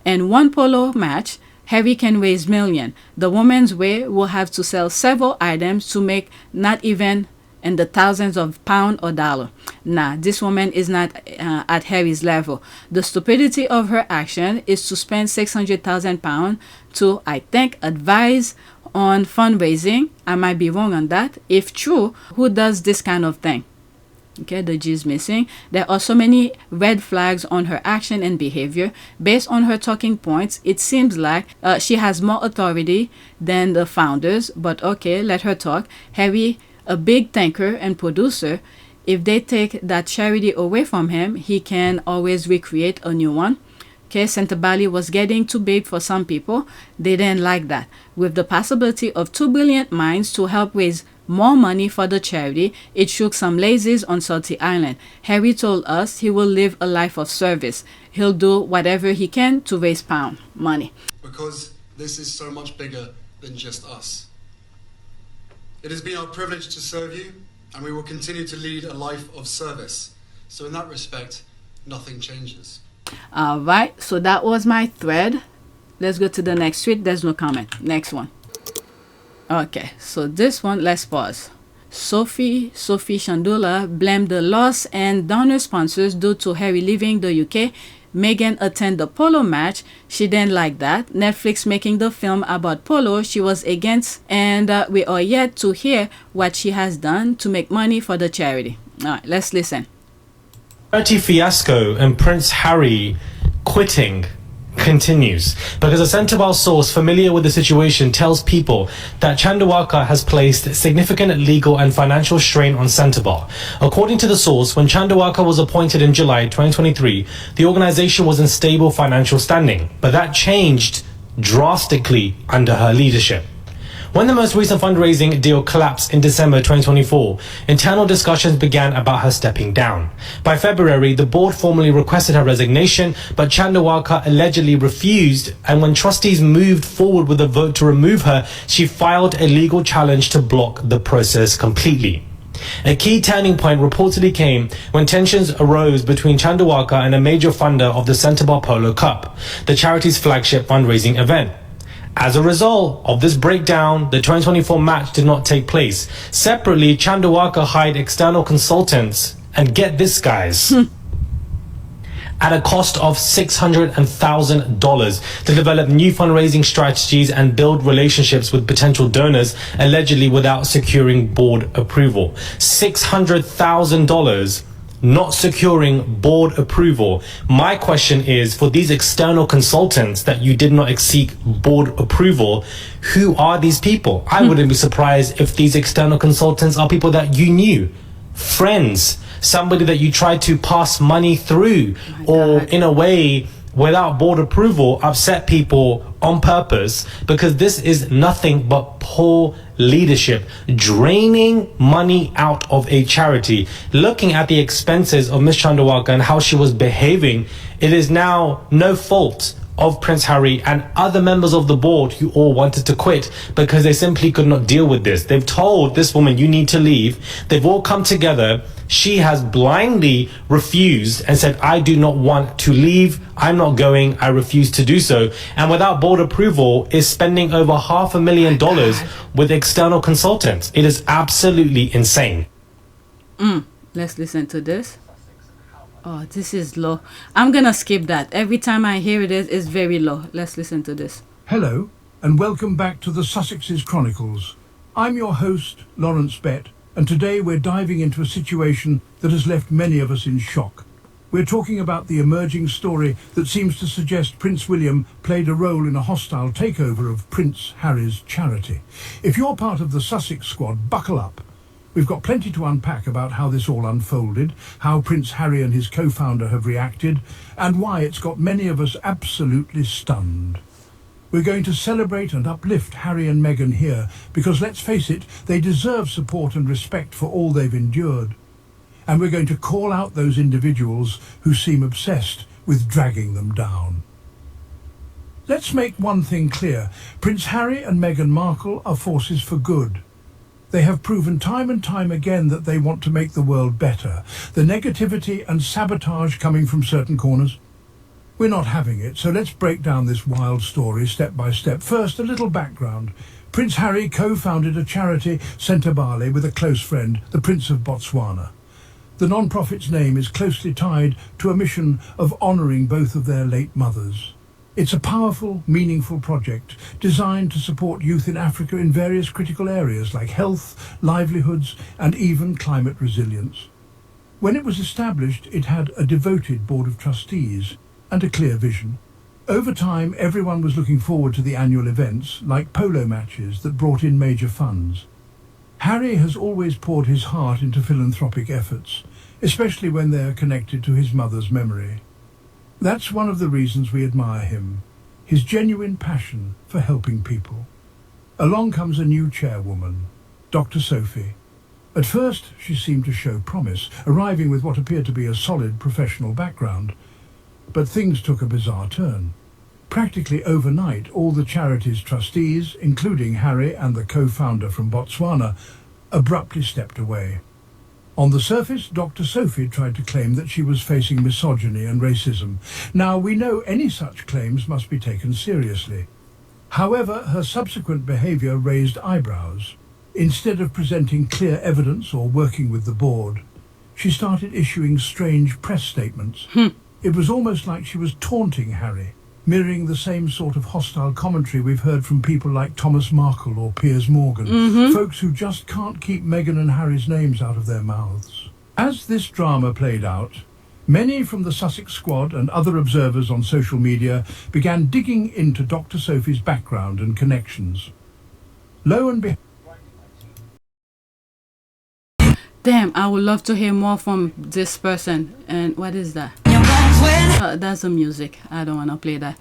In one polo match, Harry can raise million. The woman's way will have to sell several items to make not even in the thousands of pounds or dollar. Nah, this woman is not at Harry's level. The stupidity of her action is to spend £600,000 to, I think, advise on fundraising. I might be wrong on that. If true, who does this kind of thing? Okay, the G is missing. There are so many red flags on her action and behavior. Based on her talking points, it seems like she has more authority than the founders. But okay, let her talk. Harry, a big thinker and producer, if they take that charity away from him, he can always recreate a new one. Okay, Sentebale was getting too big for some people. They didn't like that. With the possibility of 2 billion minds to help raise more money for the charity. It shook some lazies on Salty Island. Harry told us he will live a life of service. He'll do whatever he can to raise pound money. Because this is so much bigger than just us. It has been our privilege to serve you, and we will continue to lead a life of service. So in that respect, nothing changes. All right, so that was my thread. Let's go to the next tweet. There's no comment. Next one. Okay, so this one, let's pause. Sophie Chandauka blamed the loss and donor sponsors due to Harry leaving the UK. Meghan attended the Polo match. She didn't like that. Netflix making the film about Polo she was against, and we are yet to hear what she has done to make money for the charity. All right, let's listen. Charity fiasco and Prince Harry quitting continues because a Sentebale source familiar with the situation tells people that Chandauka has placed significant legal and financial strain on Sentebale. According to the source, when Chandauka was appointed in July 2023, the organization was in stable financial standing, but that changed drastically under her leadership. When the most recent fundraising deal collapsed in December 2024, internal discussions began about her stepping down. By February, the board formally requested her resignation, but Chandauka allegedly refused, and when trustees moved forward with a vote to remove her, she filed a legal challenge to block the process completely. A key turning point reportedly came when tensions arose between Chandauka and a major funder of the Sentebale Polo Cup, the charity's flagship fundraising event. As a result of this breakdown, the 2024 match did not take place. Separately, Chandauka hired external consultants, and get this, guys, at a cost of $600,000 to develop new fundraising strategies and build relationships with potential donors, allegedly without securing board approval. $600,000 not securing board approval. My question is, for these external consultants that you did not seek board approval, who are these people? I wouldn't be surprised if these external consultants are people that you knew, friends, somebody that you tried to pass money through, or in a way without board approval upset people on purpose, because this is nothing but poor leadership, draining money out of a charity. Looking at the expenses of Miss Chandauka and how she was behaving, it is now no fault of Prince Harry and other members of the board who all wanted to quit because they simply could not deal with this. They've told this woman, you need to leave. They've all come together. She has blindly refused and said, I do not want to leave. I'm not going. I refuse to do so. And without board approval, is spending over $500,000 with external consultants. It is absolutely insane. Let's listen to this. Oh, this is low. I'm gonna skip that. Every time I hear it, it's very low. Let's listen to this. Hello, and welcome back to the Sussex's Chronicles. I'm your host, Lawrence Bett, and today we're diving into a situation that has left many of us in shock. We're talking about the emerging story that seems to suggest Prince William played a role in a hostile takeover of Prince Harry's charity. If you're part of the Sussex squad, buckle up. We've got plenty to unpack about how this all unfolded, how Prince Harry and his co-founder have reacted, and why it's got many of us absolutely stunned. We're going to celebrate and uplift Harry and Meghan here, because let's face it, they deserve support and respect for all they've endured. And we're going to call out those individuals who seem obsessed with dragging them down. Let's make one thing clear. Prince Harry and Meghan Markle are forces for good. They have proven time and time again that they want to make the world better. The negativity and sabotage coming from certain corners, we're not having it, so let's break down this wild story step by step. First, a little background. Prince Harry co-founded a charity, Sentebale, with a close friend, the Prince of Botswana. The non-profit's name is closely tied to a mission of honouring both of their late mothers. It's a powerful, meaningful project designed to support youth in Africa in various critical areas like health, livelihoods, and even climate resilience. When it was established, it had a devoted board of trustees and a clear vision. Over time, everyone was looking forward to the annual events, like polo matches that brought in major funds. Harry has always poured his heart into philanthropic efforts, especially when they are connected to his mother's memory. That's one of the reasons we admire him, his genuine passion for helping people. Along comes a new chairwoman, Dr. Sophie. At first, she seemed to show promise, arriving with what appeared to be a solid professional background. But things took a bizarre turn. Practically overnight, all the charity's trustees, including Harry and the co-founder from Botswana, abruptly stepped away. On the surface, Dr. Sophie tried to claim that she was facing misogyny and racism. Now, we know any such claims must be taken seriously. However, her subsequent behaviour raised eyebrows. Instead of presenting clear evidence or working with the board, she started issuing strange press statements. It was almost like she was taunting Harry, mirroring the same sort of hostile commentary we've heard from people like Thomas Markle or Piers Morgan, folks who just can't keep Meghan and Harry's names out of their mouths. As this drama played out, many from the Sussex squad and other observers on social media began digging into Dr. Sophie's background and connections. Lo and behold, Damn, I would love to hear more from this person. And what is that? That's the music. I don't want to play that.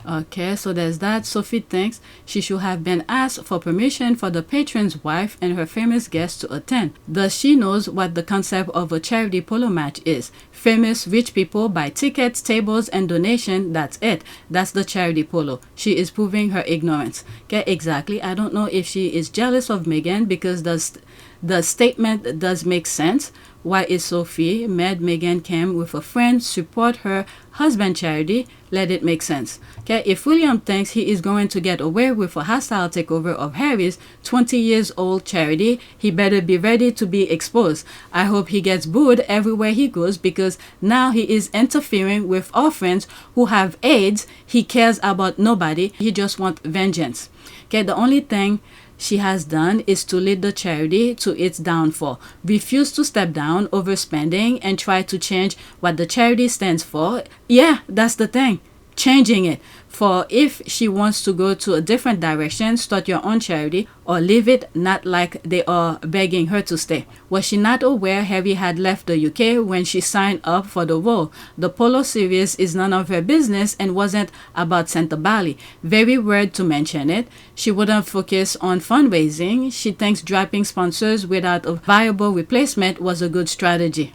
Okay, so there's that. Sophie thinks she should have been asked for permission for the patron's wife and her famous guests to attend. Thus, she knows what the concept of a charity polo match is. Famous rich people buy tickets, tables, and donation. That's it. That's the charity polo. She is proving her ignorance. Okay, exactly. I don't know if she is jealous of Meghan because the statement does make sense. Why is Sophie mad Meghan came with a friend, support her husband charity? Let it make sense. Okay, if William thinks he is going to get away with a hostile takeover of Harry's 20-year-old charity, he better be ready to be exposed. I hope he gets booed everywhere he goes because now he is interfering with our friends who have AIDS. He cares about nobody. He just wants vengeance. Okay, the only thing she has done is to lead the charity to its downfall, refuse to step down, overspending, and try to change what the charity stands for. Yeah, that's the thing. Changing it. For if she wants to go to a different direction, start your own charity or leave it, not like they are begging her to stay. Was she not aware Harry had left the UK when she signed up for the role? The Polo series is none of her business and wasn't about Sentebale. Very weird to mention it. She wouldn't focus on fundraising. She thinks dropping sponsors without a viable replacement was a good strategy.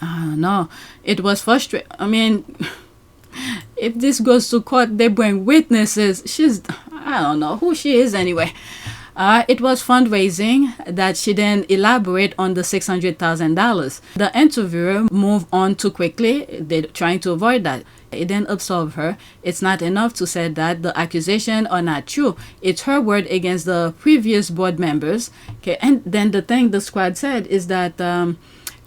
No, it was frustrating. I mean, if this goes to court, they bring witnesses. I don't know who she is anyway. It was fundraising that she didn't elaborate on the $600,000. The interviewer moved on too quickly. They're trying to avoid that. It didn't absolve her. It's not enough to say that the accusations are not true. It's her word against the previous board members. Okay, and then the thing the squad said is that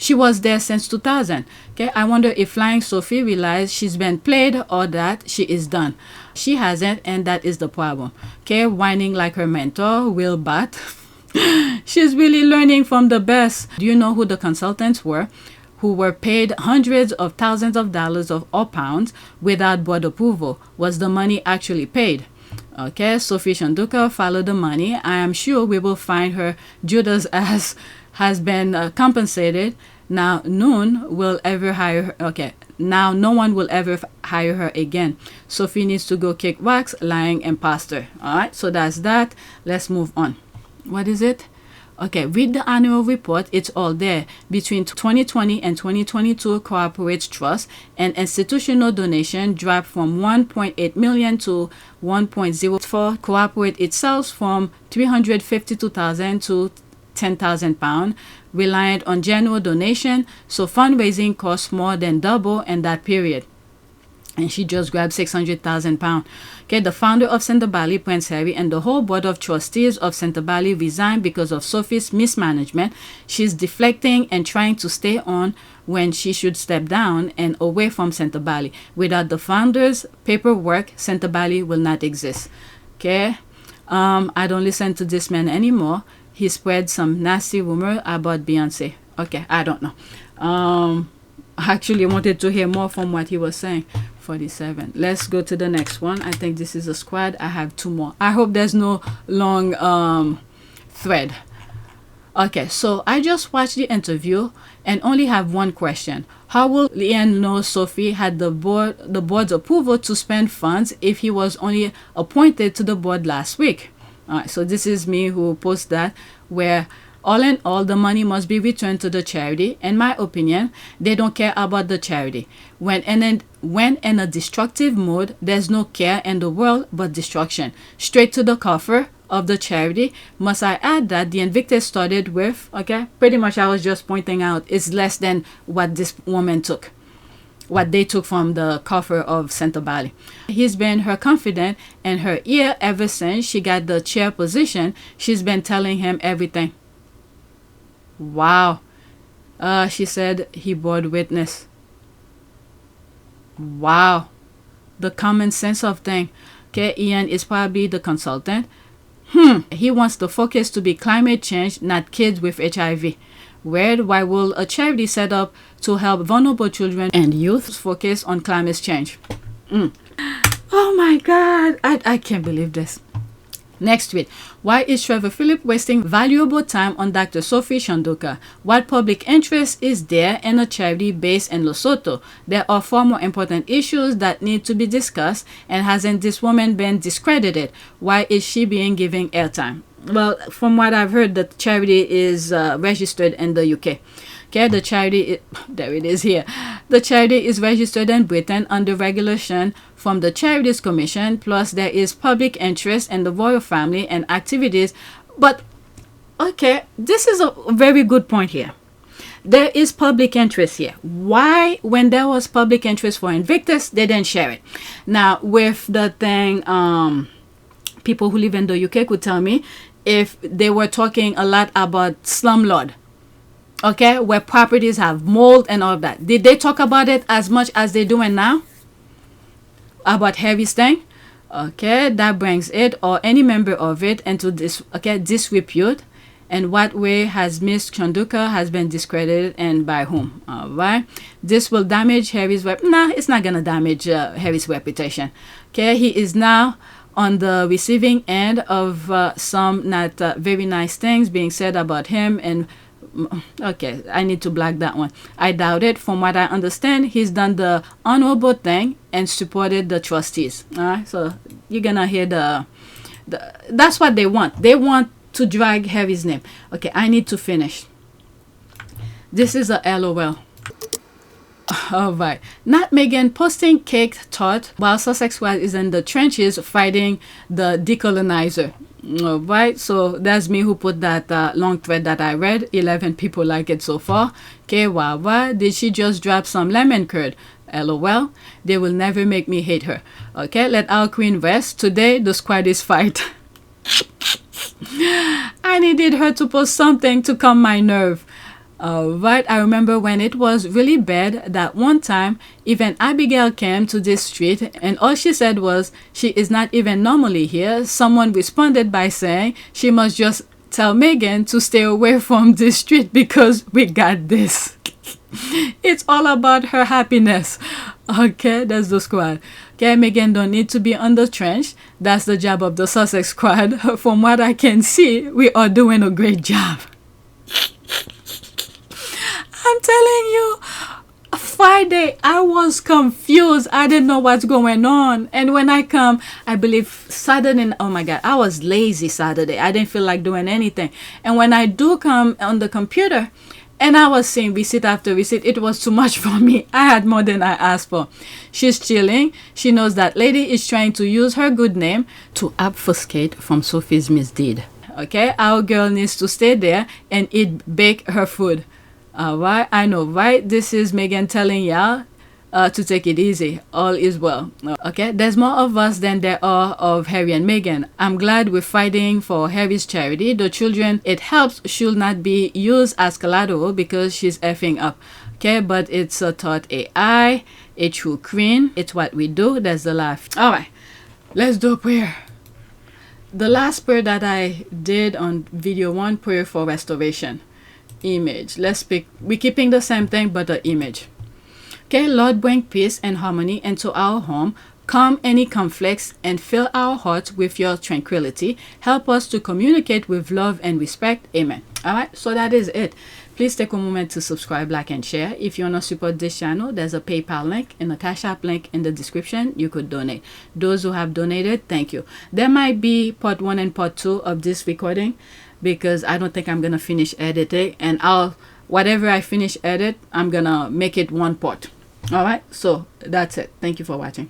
she was there since 2000. Okay, I wonder if Flying Sophie realized she's been played or that she is done. She hasn't, and that is the problem. Okay, whining like her mentor, Will Butt. She's really learning from the best. Do you know who the consultants were? Who were paid hundreds of thousands of dollars or pounds without board approval? Was the money actually paid? Okay, Sophie Chandauka followed the money. I am sure we will find her Judas as has been compensated. Now no one will ever hire her. Okay, now no one will ever hire her again. Sophie needs to go kick rocks, lying imposter. All right, so that's that. Let's move on. What is it? Okay, read the annual report. It's all there. Between 2020 and 2022, corporate trust and institutional donation dropped from 1.8 million to 1.04. Corporate itself from 352,000 to 10,000 pounds, reliant on general donation, so fundraising costs more than double in that period. And she just grabbed 600,000 pounds. Okay, the founder of Sentebale, Prince Harry, and the whole board of trustees of Sentebale resigned because of Sophie's mismanagement. She's deflecting and trying to stay on when she should step down and away from Sentebale. Without the founders' paperwork, Sentebale will not exist. Okay, I don't listen to this man anymore. He spread some nasty rumor about Beyonce. Okay, I don't know. I actually wanted to hear more from what he was saying. 47. Let's go to the next one. I think this is a squad. I have two more. I hope there's no long thread. Okay, so I just watched the interview and only have one question. How will Leanne know Sophie had the board's approval to spend funds if he was only appointed to the board last week? All right, so this is me who posts that, where all in all, the money must be returned to the charity. In my opinion, they don't care about the charity. When in a destructive mode, there's no care in the world but destruction. Straight to the coffer of the charity. Must I add that the Invictus started with, okay, pretty much I was just pointing out, is less than what this woman took. What they took from the coffer of Sentebale. He's been her confidant and her ear ever since she got the chair position. She's been telling him everything. Wow. She said he bore witness. Wow. The common sense of thing. Okay, Ian is probably the consultant. He wants the focus to be climate change, not kids with HIV. Weird. Why will a charity set up to help vulnerable children and youth focus on climate change? Oh my God. I can't believe this. Next tweet. Why is Trevor Philip wasting valuable time on Dr. Sophie Chandauka? What public interest is there in a charity based in Lesotho? There are far more important issues that need to be discussed, and hasn't this woman been discredited? Why is she being given airtime? Well, from what I've heard, the charity is registered in the UK. Okay, the charity, there it is here. The charity is registered in Britain under regulation from the Charities Commission, plus there is public interest in the royal family and activities. But, okay, this is a very good point here. There is public interest here. Why, when there was public interest for Invictus, they didn't share it? Now, with the thing, people who live in the UK could tell me if they were talking a lot about slumlord. Okay, where properties have mold and all of that. Did they talk about it as much as they're doing now? About Harry's thing? Okay, that brings it or any member of it into this, okay, disrepute. And what way has Miss Chandauka has been discredited and by whom? All right, this will damage Harry's Nah, it's not gonna damage Harry's reputation. Okay, he is now on the receiving end of some not very nice things being said about him. And okay, I need to black that one. I doubt it. From what I understand, he's done the honorable thing and supported the trustees. All right, so you're gonna hear the that's what they want. They want to drag Harry's name. Okay, I need to finish. This is a LOL. All right, not Meghan posting cake tart while Sussex is in the trenches fighting the decolonizer. All right, so that's me who put that long thread that I read. 11 people like it so far. Okay, wow, did she just drop some lemon curd? LOL, they will never make me hate her. Okay, let our queen rest. Today the squad is fight. I needed her to post something to calm my nerve. Right, I remember when it was really bad that one time, even Abigail came to this street and all she said was, she is not even normally here. Someone responded by saying she must just tell Meghan to stay away from this street because we got this. It's all about her happiness. Okay, that's the squad. Okay, Meghan don't need to be on the trench. That's the job of the Sussex squad. From what I can see, we are doing a great job. I'm telling you, Friday, I was confused. I didn't know what's going on. And when I come, I believe Saturday, oh my God, I was lazy Saturday. I didn't feel like doing anything. And when I do come on the computer, and I was seeing receipt after receipt, it was too much for me. I had more than I asked for. She's chilling. She knows that lady is trying to use her good name to obfuscate from Sophie's misdeed. Okay, our girl needs to stay there and bake her food. Alright, I know, right? This is Meghan telling y'all to take it easy. All is well. Okay, there's more of us than there are of Harry and Meghan. I'm glad we're fighting for Harry's charity. The children it helps should not be used as collateral because she's effing up. Okay, but it's a thought AI, a true queen. It's what we do. That's the life. Alright, let's do a prayer. The last prayer that I did on video 1, prayer for restoration. Image. Let's pick. We're keeping the same thing, but the image. Okay, Lord, bring peace and harmony into our home. Calm any conflicts and fill our hearts with your tranquility. Help us to communicate with love and respect. Amen. All right, so that is it. Please take a moment to subscribe, like, and share. If you want to support this channel, there's a PayPal link and a Cash App link in the description. You could donate. Those who have donated, thank you. There might be part 1 and part 2 of this recording because I don't think I'm going to finish editing, and whatever I finish edit, I'm going to make it one part. All right, so that's it. Thank you for watching.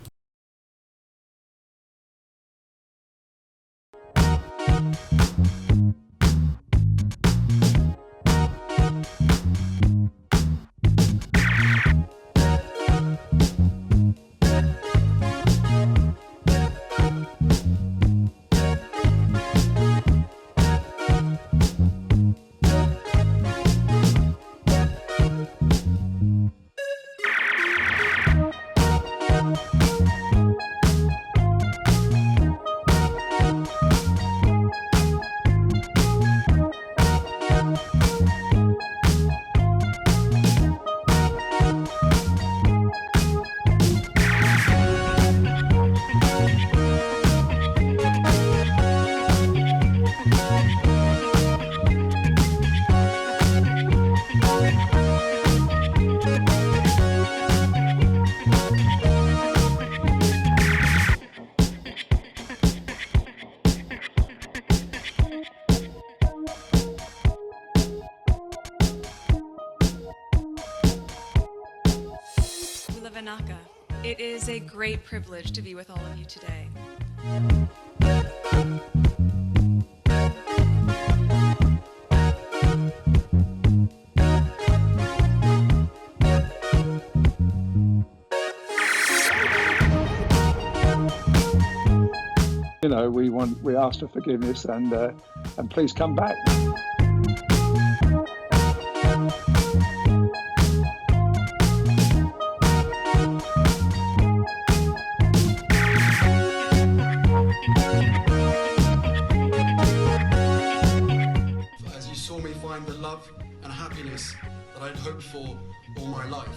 It is a great privilege to be with all of you today. You know, we ask for forgiveness and please come back. As you saw me find the love and happiness that I'd hoped for all my life.